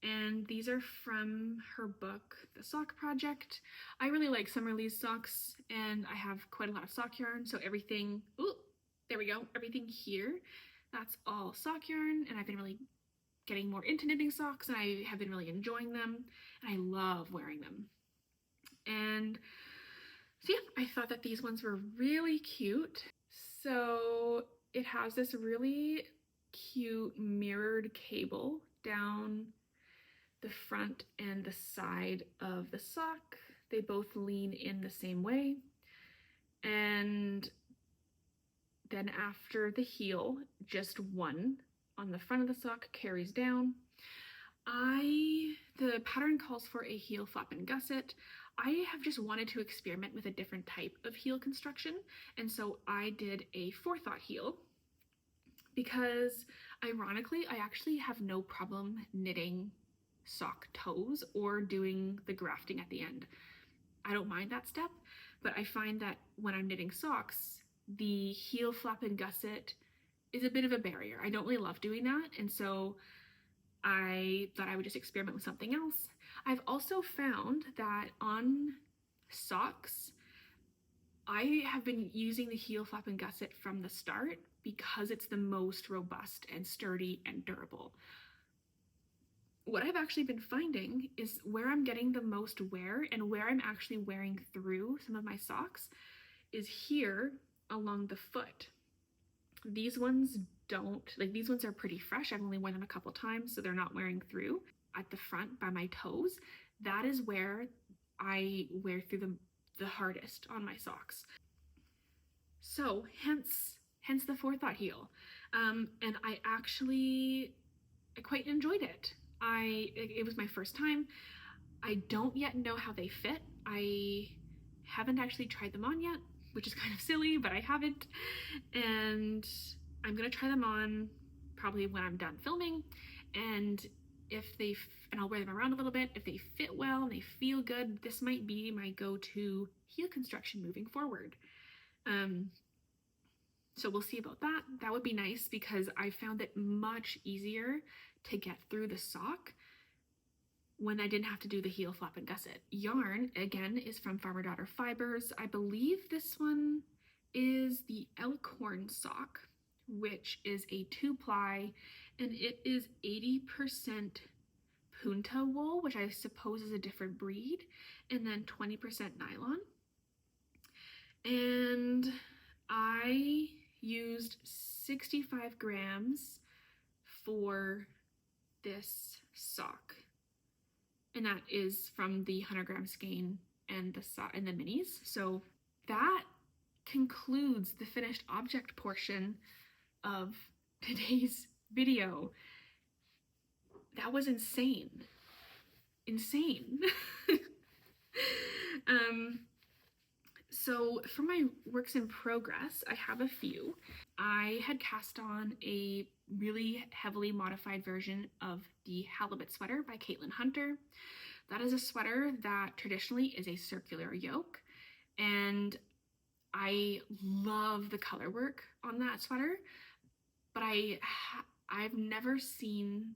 And these are from her book, The Sock Project. I really like Summerly's socks, and I have quite a lot of sock yarn, so everything, ooh, there we go, everything here, that's all sock yarn, and I've been really getting more into knitting socks, and I have been really enjoying them, and I love wearing them. And so yeah, I thought that these ones were really cute. So it has this really cute mirrored cable down the front and the side of the sock. They both lean in the same way. And then after the heel, just one on the front of the sock carries down. The pattern calls for a heel flap and gusset. I have just wanted to experiment with a different type of heel construction, and so I did a forethought heel because, ironically, I actually have no problem knitting sock toes or doing the grafting at the end. I don't mind that step, but I find that when I'm knitting socks, the heel flap and gusset is a bit of a barrier. I don't really love doing that, and so I thought I would just experiment with something else. I've also found that on socks, I have been using the heel flap and gusset from the start because it's the most robust and sturdy and durable. What I've actually been finding is where I'm getting the most wear and where I'm actually wearing through some of my socks is here along the foot. These ones don't, like these ones are pretty fresh. I've only worn them a couple times, so they're not wearing through. At the front by my toes, that is where I wear through the hardest on my socks. So hence the forethought heel. And I quite enjoyed it. It was my first time. I don't yet know how they fit. I haven't actually tried them on yet, which is kind of silly, but I haven't. And I'm gonna try them on probably when I'm done filming. And and I'll wear them around a little bit. If they fit well and they feel good, this might be my go-to heel construction moving forward. So we'll see about that. That would be nice because I found it much easier to get through the sock when I didn't have to do the heel flap and gusset. Yarn, again, is from Farmer Daughter Fibers. I believe this one is the Elkhorn sock, which is a 2-ply, and it is 80% punta wool, which I suppose is a different breed, and then 20% nylon. And I used 65 grams for this sock, and that is from the 100-gram skein and the minis. So that concludes the finished object portion of today's video. That was insane. So for my works in progress, I have a few. I had cast on a really heavily modified version of the Halibut Sweater by Caitlin Hunter. That is a sweater that traditionally is a circular yoke, and I love the color work on that sweater, but I've never seen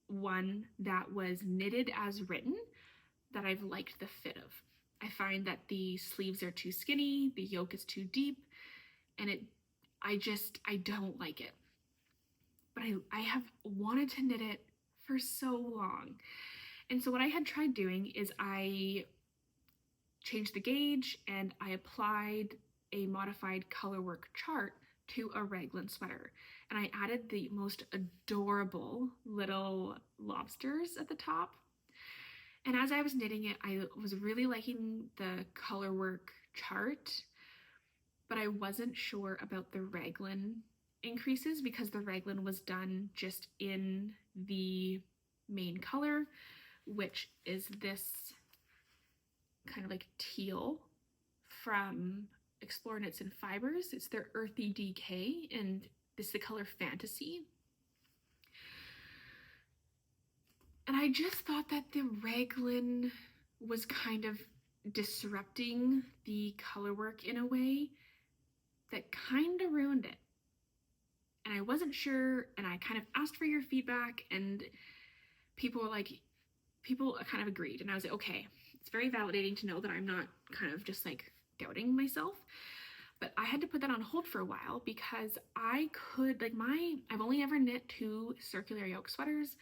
one that was knitted as written that I've liked the fit of. I find that the sleeves are too skinny, the yoke is too deep, and I don't like it. But I have wanted to knit it for so long. And so what I had tried doing is I changed the gauge and I applied a modified colorwork chart to a raglan sweater. And I added the most adorable little lobsters at the top. And as I was knitting it, I was really liking the colorwork chart, but I wasn't sure about the raglan increases because the raglan was done just in the main color, which is this kind of like teal from Explore Knits and Fibers. It's their Earthy DK, and this is the color Fantasy. I just thought that the raglan was kind of disrupting the color work in a way that kind of ruined it. And I wasn't sure, and I kind of asked for your feedback, and people kind of agreed. And I was like, okay, it's very validating to know that I'm not kind of just like doubting myself. But I had to put that on hold for a while because I could, like, I've only ever knit 2 circular yoke sweaters,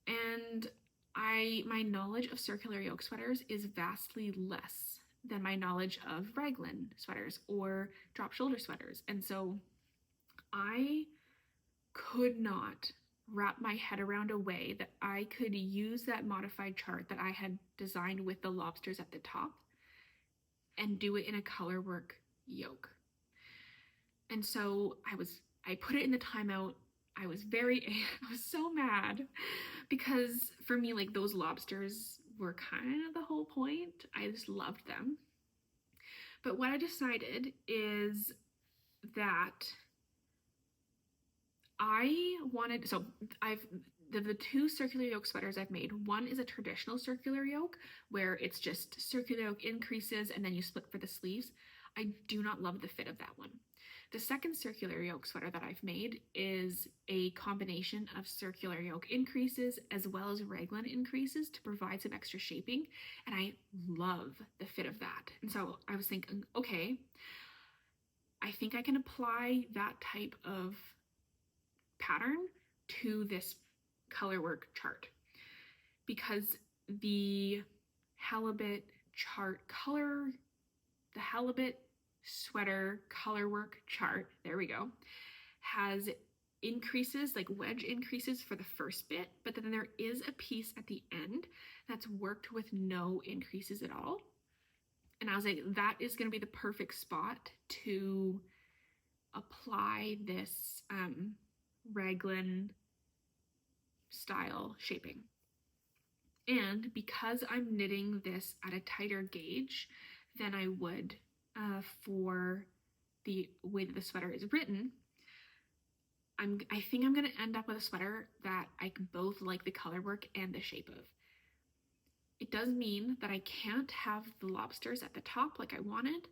and my knowledge of circular yoke sweaters is vastly less than my knowledge of raglan sweaters or drop shoulder sweaters. And so I could not wrap my head around a way that I could use that modified chart that I had designed with the lobsters at the top and do it in a color work yoke. And so I put it in the timeout. I was so mad because for me, like, those lobsters were kind of the whole point. I just loved them. But what I decided is that I wanted, so the 2 circular yoke sweaters I've made, one is a traditional circular yoke where it's just circular yoke increases and then you split for the sleeves. I do not love the fit of that one. The second circular yoke sweater that I've made is a combination of circular yoke increases as well as raglan increases to provide some extra shaping, and I love the fit of that. And so I was thinking, okay, I think I can apply that type of pattern to this color work chart, because the Halibut Sweater color work chart, there we go, has increases, like wedge increases for the first bit, but then there is a piece at the end that's worked with no increases at all. And I was like, that is going to be the perfect spot to apply this raglan style shaping. And because I'm knitting this at a tighter gauge than I would for the way that the sweater is written, I think I'm going to end up with a sweater that I can both like the color work and the shape of. It does mean that I can't have the lobsters at the top like I wanted,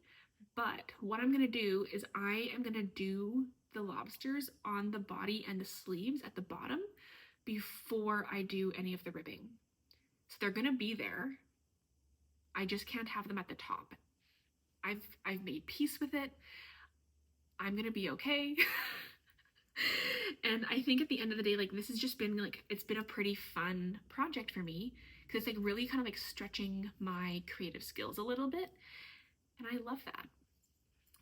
but what I'm going to do is I am going to do the lobsters on the body and the sleeves at the bottom before I do any of the ribbing. So they're going to be there. I just can't have them at the top. I've made peace with it. I'm going to be okay. And I think at the end of the day, like, this has just been like, it's been a pretty fun project for me because it's like really kind of like stretching my creative skills a little bit. And I love that.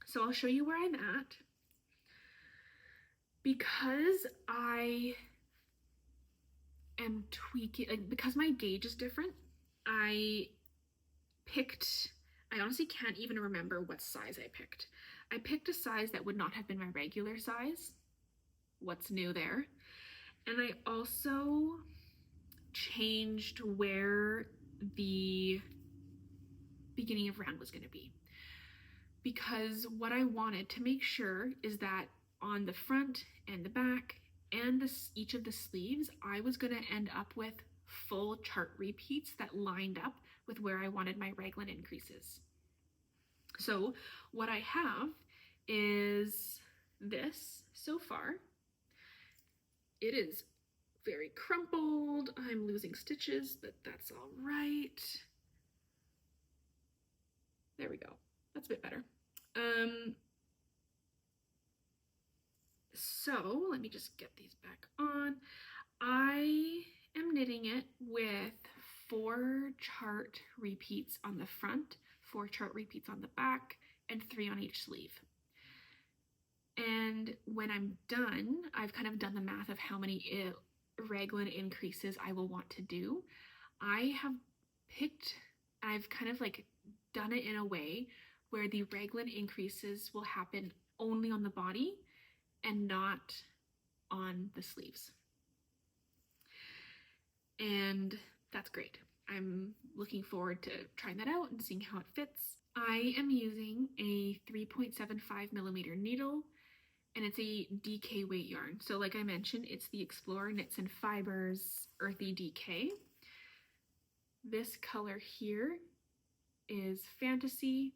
So I'll show you where I'm at. Because I am tweaking, like, because my gauge is different, I honestly can't even remember what size I picked. I picked a size that would not have been my regular size. What's new there? And I also changed where the beginning of round was going to be, because what I wanted to make sure is that on the front and the back and each of the sleeves, I was going to end up with full chart repeats that lined up with where I wanted my raglan increases. So what I have is this so far. It is very crumpled. I'm losing stitches, but that's all right. There we go. That's a bit better. So let me just get these back on. I am knitting it with 4 chart repeats on the front, 4 chart repeats on the back, and 3 on each sleeve. And when I'm done, I've kind of done the math of how many raglan increases I will want to do. I've kind of like done it in a way where the raglan increases will happen only on the body and not on the sleeves. And that's great. I'm looking forward to trying that out and seeing how it fits. I am using a 3.75 millimeter needle, and it's a DK weight yarn. So like I mentioned, it's the Explorer Knits and Fibers Earthy DK. This color here is Fantasy,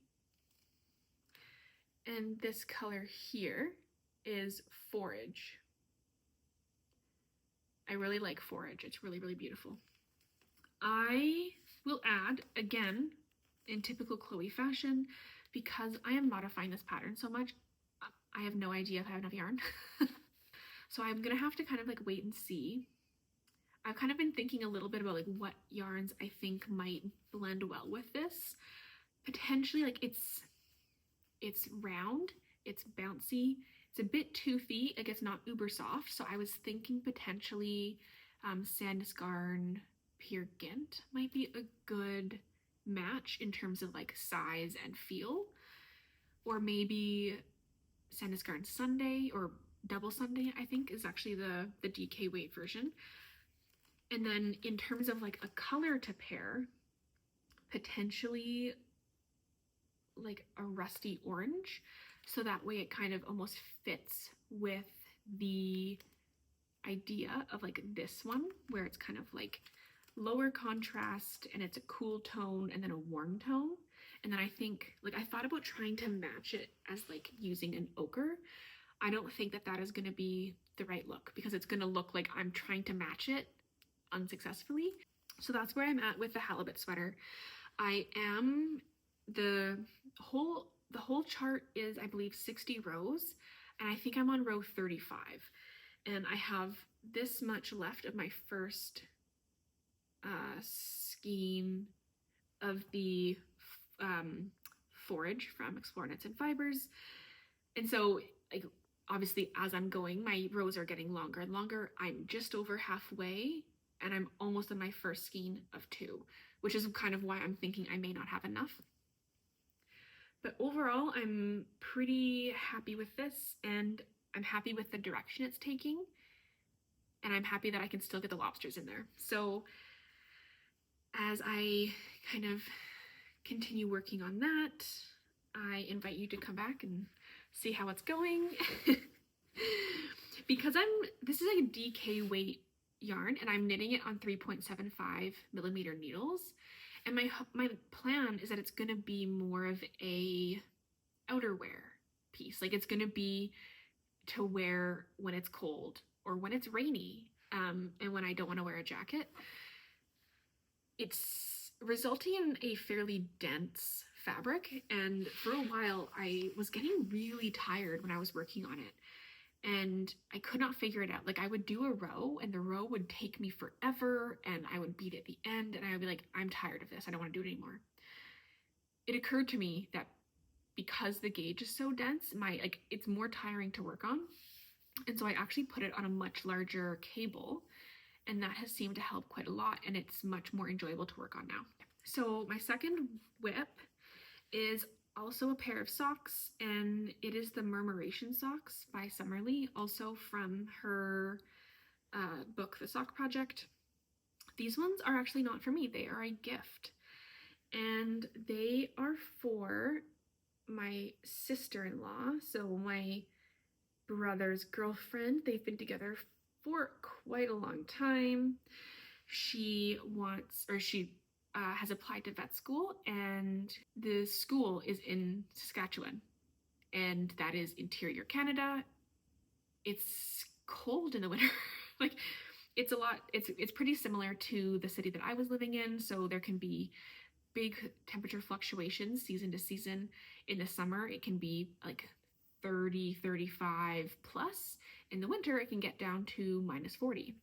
and this color here is Forage. I really like Forage. It's really, really beautiful. I will add, again, in typical Chloe fashion, because I am modifying this pattern so much, I have no idea if I have enough yarn. So I'm gonna have to kind of like wait and see. I've kind of been thinking a little bit about like what yarns I think might blend well with this. Potentially, like it's round, it's bouncy, it's a bit toothy, like it's not uber soft. So I was thinking potentially Sandisgarn Peer Gynt might be a good match in terms of like size and feel, or maybe Sandisgarn Sunday or Double Sunday, I think is actually the DK weight version. And then in terms of like a color to pair, potentially like a rusty orange, so that way it kind of almost fits with the idea of like this one, where it's kind of like lower contrast and it's a cool tone and then a warm tone. And then I think, like, I thought about trying to match it as like using an ochre. I don't think that is going to be the right look, because it's going to look like I'm trying to match it unsuccessfully. So that's where I'm at with the Halibut sweater. The whole chart is, I believe, 60 rows, and I think I'm on row 35, and I have this much left of my first skein of the forage from Explore Knits and Fibers. And so, like, obviously as I'm going, my rows are getting longer and longer. I'm just over halfway, and I'm almost on my first skein of 2, which is kind of why I'm thinking I may not have enough. But overall, I'm pretty happy with this, and I'm happy with the direction it's taking, and I'm happy that I can still get the lobsters in there. So as I kind of continue working on that, I invite you to come back and see how it's going. Because this is like a DK weight yarn, and I'm knitting it on 3.75 millimeter needles. And my plan is that it's gonna be more of a outerwear piece. Like, it's gonna be to wear when it's cold or when it's rainy, and when I don't want to wear a jacket. It's resulting in a fairly dense fabric, and for a while I was getting really tired when I was working on it, and I could not figure it out. Like, I would do a row and the row would take me forever, and I would beat at the end, and I would be like, I'm tired of this, I don't want to do it anymore. It occurred to me that because the gauge is so dense, it's more tiring to work on, and so I actually put it on a much larger cable, and that has seemed to help quite a lot, and it's much more enjoyable to work on now. So my second whip is also a pair of socks, and it is the Murmuration Socks by Summerlee, also from her book, The Sock Project. These ones are actually not for me, they are a gift, and they are for my sister-in-law, so my brother's girlfriend. They've been together for quite a long time. She has applied to vet school, and the school is in Saskatchewan, and that is interior Canada. It's cold in the winter. Like, it's pretty similar to the city that I was living in, so there can be big temperature fluctuations season to season. In the summer, it can be like 30, 35 plus. In the winter, it can get down to minus 40.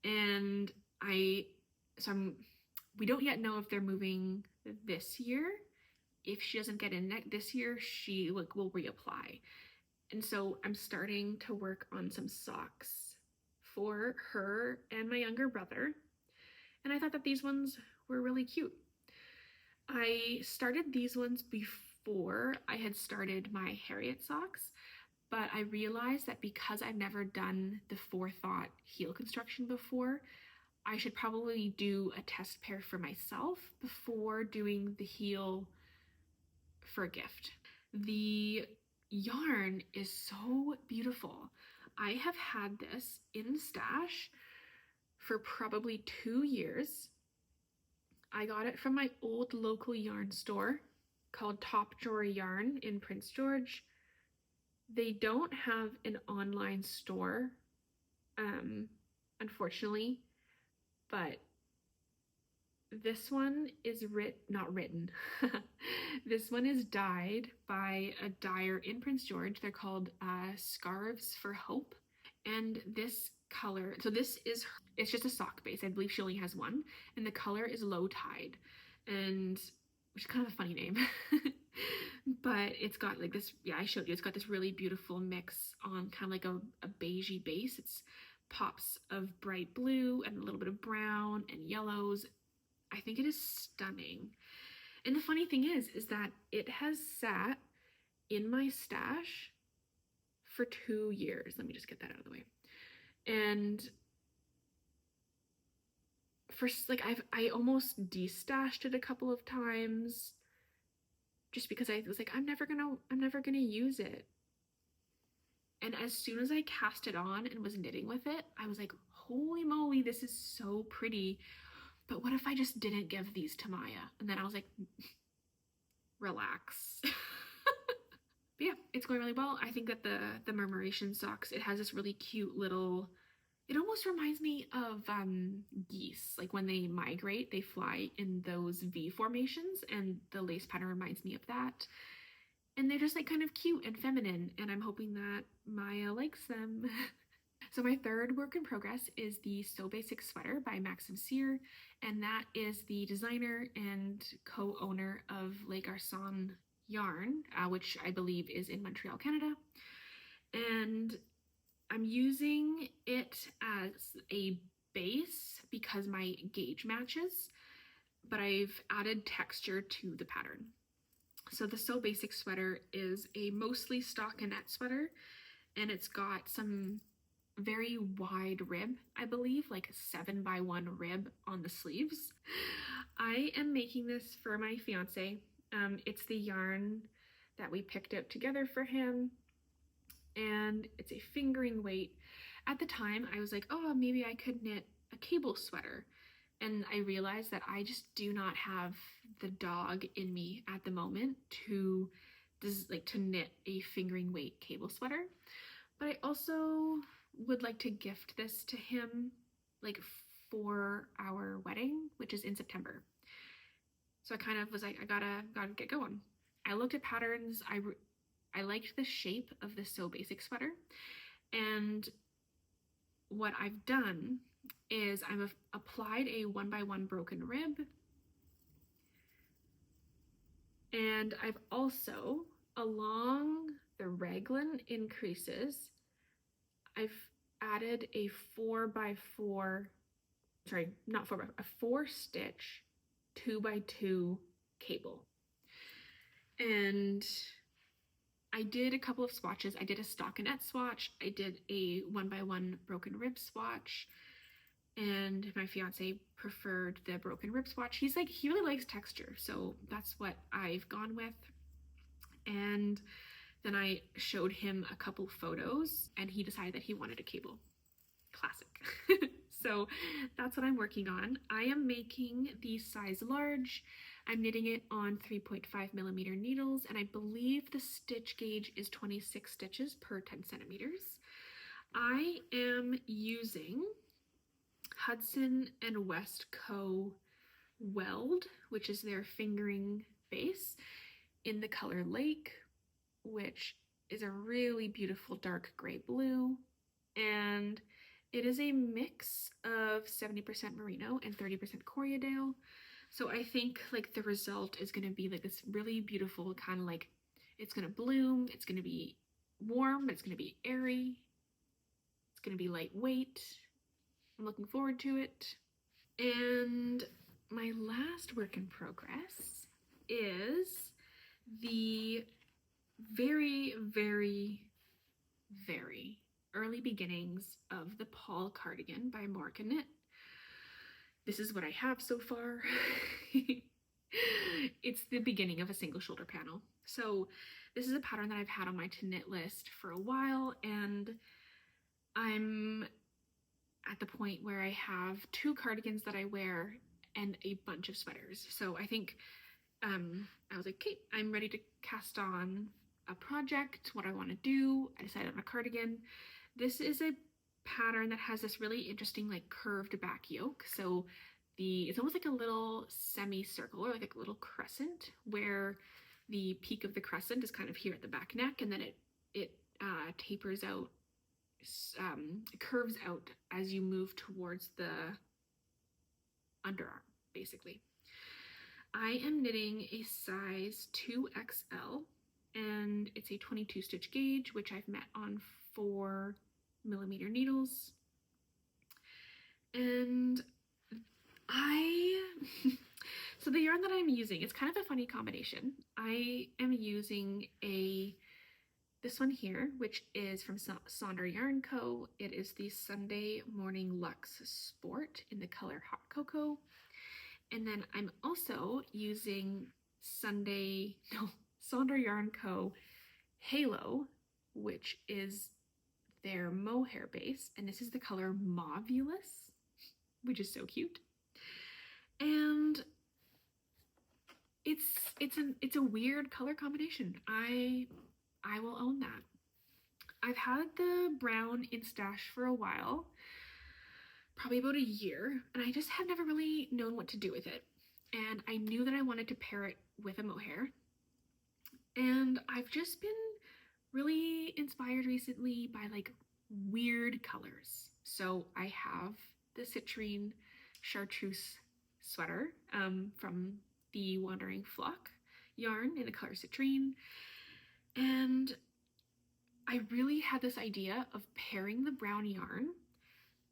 And we don't yet know if they're moving this year. If she doesn't get in this year, she will reapply. And so I'm starting to work on some socks for her and my younger brother. And I thought that these ones were really cute. I started these ones before I had started my Harriet socks, but I realized that because I've never done the forethought heel construction before, I should probably do a test pair for myself before doing the heel for a gift. The yarn is so beautiful. I have had this in stash for probably 2 years, I got it from my old local yarn store called Top Drawer Yarn in Prince George. They don't have an online store, unfortunately, but this one is not written. This one is dyed by a dyer in Prince George. They're called Scarves for Hope. And this color, so it's just a sock base. I believe she only has one. And the color is Low Tide, and which is kind of a funny name. But it's got like this, yeah, I showed you, it's got this really beautiful mix on kind of like a beigey base. It's pops of bright blue and a little bit of brown and yellows. I think it is stunning. And the funny thing is that it has sat in my stash for 2 years. Let me just get that out of the way. And first, like I almost destashed it a couple of times just because I was like, I'm never gonna use it. And as soon as I cast it on and was knitting with it, I was like, holy moly, this is so pretty. But what if I just didn't give these to Maya? And then I was like, relax. But yeah, it's going really well. I think that the Murmuration Socks, it has this really cute little, it almost reminds me of geese. Like when they migrate, they fly in those V formations, and the lace pattern reminds me of that. And they're just like kind of cute and feminine, and I'm hoping that Maya likes them. So my third work in progress is the So Basic Sweater by Maxim, and that is the designer and co-owner of Les Garçons yarn, which I believe is in Montreal, Canada. And I'm using it as a base because my gauge matches, but I've added texture to the pattern. So the So Basic Sweater is a mostly stockinette sweater, and it's got some very wide rib, I believe, like a 7x1 rib on the sleeves. I am making this for my fiance. It's the yarn that we picked out together for him, and it's a fingering weight. At the time, I was like, oh, maybe I could knit a cable sweater. And I realized that I just do not have the dog in me at the moment to knit a fingering weight cable sweater. But I also would like to gift this to him like for our wedding, which is in September. So I kind of was like, I gotta get going. I looked at patterns. I liked the shape of the So Basic Sweater, and what I've done is I've applied a 1x1 broken rib, and I've also, along the raglan increases, I've added a 4x4, sorry, not 4x4, a 4-stitch 2x2 cable. And I did a couple of swatches. I did a stockinette swatch. I did a 1x1 broken rib swatch. And my fiance preferred the broken rib swatch. He really likes texture, so that's what I've gone with. And then I showed him a couple photos, and he decided that he wanted a cable. Classic. So that's what I'm working on. I am making the size large. I'm knitting it on 3.5mm needles, and I believe the stitch gauge is 26 stitches per 10 centimeters. I am using Hudson and Westco Weld, which is their fingering base, in the color Lake, which is a really beautiful dark gray blue, and it is a mix of 70% merino and 30% Corriedale. So I think like the result is going to be like this really beautiful kind of like, it's going to bloom, it's going to be warm, it's going to be airy, it's going to be lightweight. I'm looking forward to it. And my last work in progress is the very, very, very early beginnings of the Paul cardigan by Moreca Knit. This is what I have so far. It's the beginning of a single shoulder panel. So this is a pattern that I've had on my to knit list for a while, and I'm at the point where I have 2 cardigans that I wear, and a bunch of sweaters. So I think I was like, okay, I'm ready to cast on a project, what I want to do. I decided on a cardigan. This is a pattern that has this really interesting like curved back yoke. So it's almost like a little semicircle or like a little crescent where the peak of the crescent is kind of here at the back neck, and then it tapers out, curves out as you move towards the underarm, basically. I am knitting a size 2XL, and it's a 22 stitch gauge, which I've met on 4mm needles. And so the yarn that I'm using, it's kind of a funny combination. I am using this one here, which is from Sonder Yarn Co. It is the Sunday Morning Luxe Sport in the color Hot Cocoa. And then I'm also using Sonder Yarn Co. Halo, which is their mohair base, and this is the color Mauvulous, which is so cute. And it's a weird color combination. I will own that. I've had the brown in stash for a while, probably about a year, and I just have never really known what to do with it. And I knew that I wanted to pair it with a mohair. And I've just been really inspired recently by like weird colors. So I have the citrine chartreuse sweater from the Wandering Flock yarn in the color citrine. And I really had this idea of pairing the brown yarn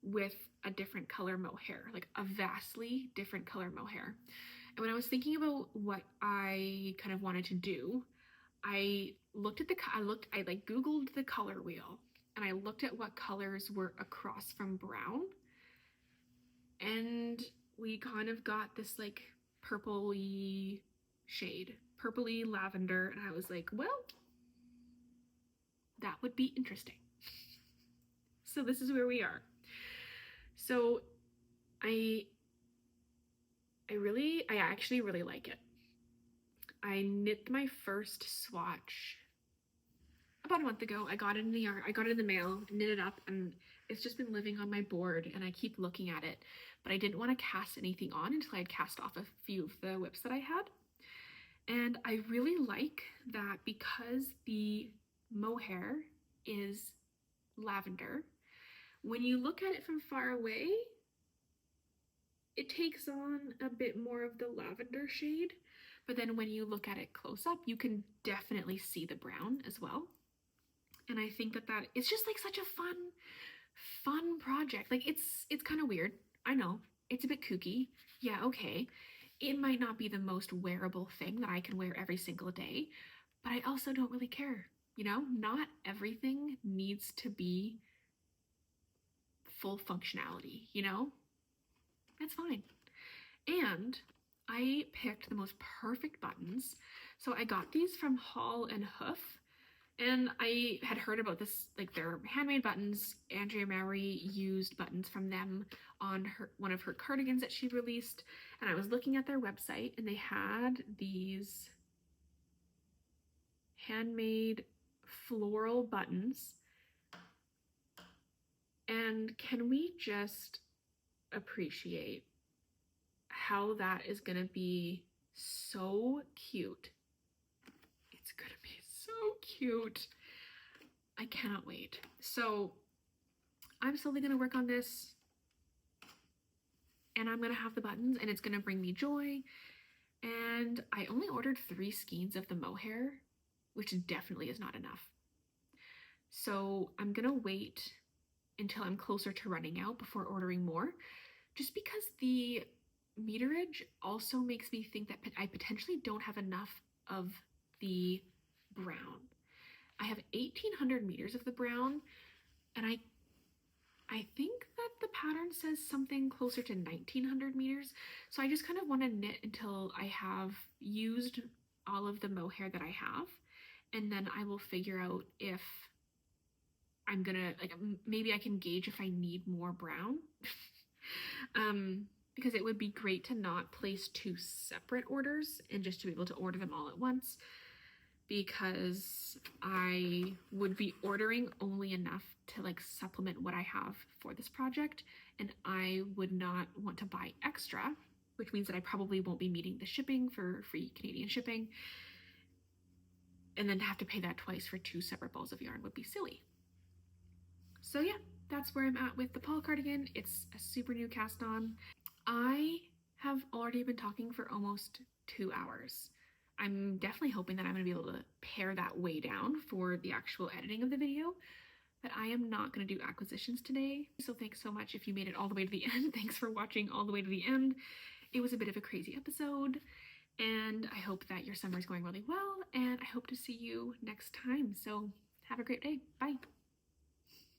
with a different color mohair, like a vastly different color mohair. And when I was thinking about what I kind of wanted to do, I Googled the color wheel, and I looked at what colors were across from brown, and we kind of got this like purpley shade, purpley lavender, and I was like, well, that would be interesting. So this is where we are. So I actually really like it. I knit my first swatch about a month ago. I got it in the mail, knit it up, and it's just been living on my board, and I keep looking at it, but I didn't want to cast anything on until I'd cast off a few of the whips that I had. And I really like that because the mohair is lavender. When you look at it from far away, it takes on a bit more of the lavender shade, but then when you look at it close up, you can definitely see the brown as well. And I think that it's just like such a fun project. Like it's kind of weird. I know, it's a bit kooky. Yeah, okay. It might not be the most wearable thing that I can wear every single day, but I also don't really care. You know, not everything needs to be full functionality, you know? That's fine. And I picked the most perfect buttons. So I got these from Hall and Hoof, and I had heard about this, like they're handmade buttons. Andrea Mowry used buttons from them on one of her cardigans that she released, and I was looking at their website, and they had these handmade floral buttons. And can we just appreciate how that is gonna be so cute? It's gonna be so cute. I cannot wait. So I'm slowly gonna work on this, and I'm gonna have the buttons, and it's gonna bring me joy. And I only ordered 3 skeins of the mohair, which definitely is not enough. So I'm gonna wait until I'm closer to running out before ordering more, just because the meterage also makes me think that I potentially don't have enough of the brown. I have 1,800 meters of the brown, and I think that the pattern says something closer to 1,900 meters. So I just kind of want to knit until I have used all of the mohair that I have, and then I will figure out if I'm gonna, like, maybe I can gauge if I need more brown. because it would be great to not place 2 separate orders and just to be able to order them all at once, because I would be ordering only enough to like supplement what I have for this project, and I would not want to buy extra, which means that I probably won't be meeting the shipping for free Canadian shipping, and then to have to pay that twice for 2 separate balls of yarn would be silly. So yeah, that's where I'm at with the Purl cardigan. It's a super new cast on. I have already been talking for almost 2 hours. I'm definitely hoping that I'm going to be able to pare that way down for the actual editing of the video, but I am not going to do acquisitions today. So thanks so much if you made it all the way to the end. Thanks for watching all the way to the end. It was a bit of a crazy episode, and I hope that your summer is going really well, and I hope to see you next time. So have a great day. Bye.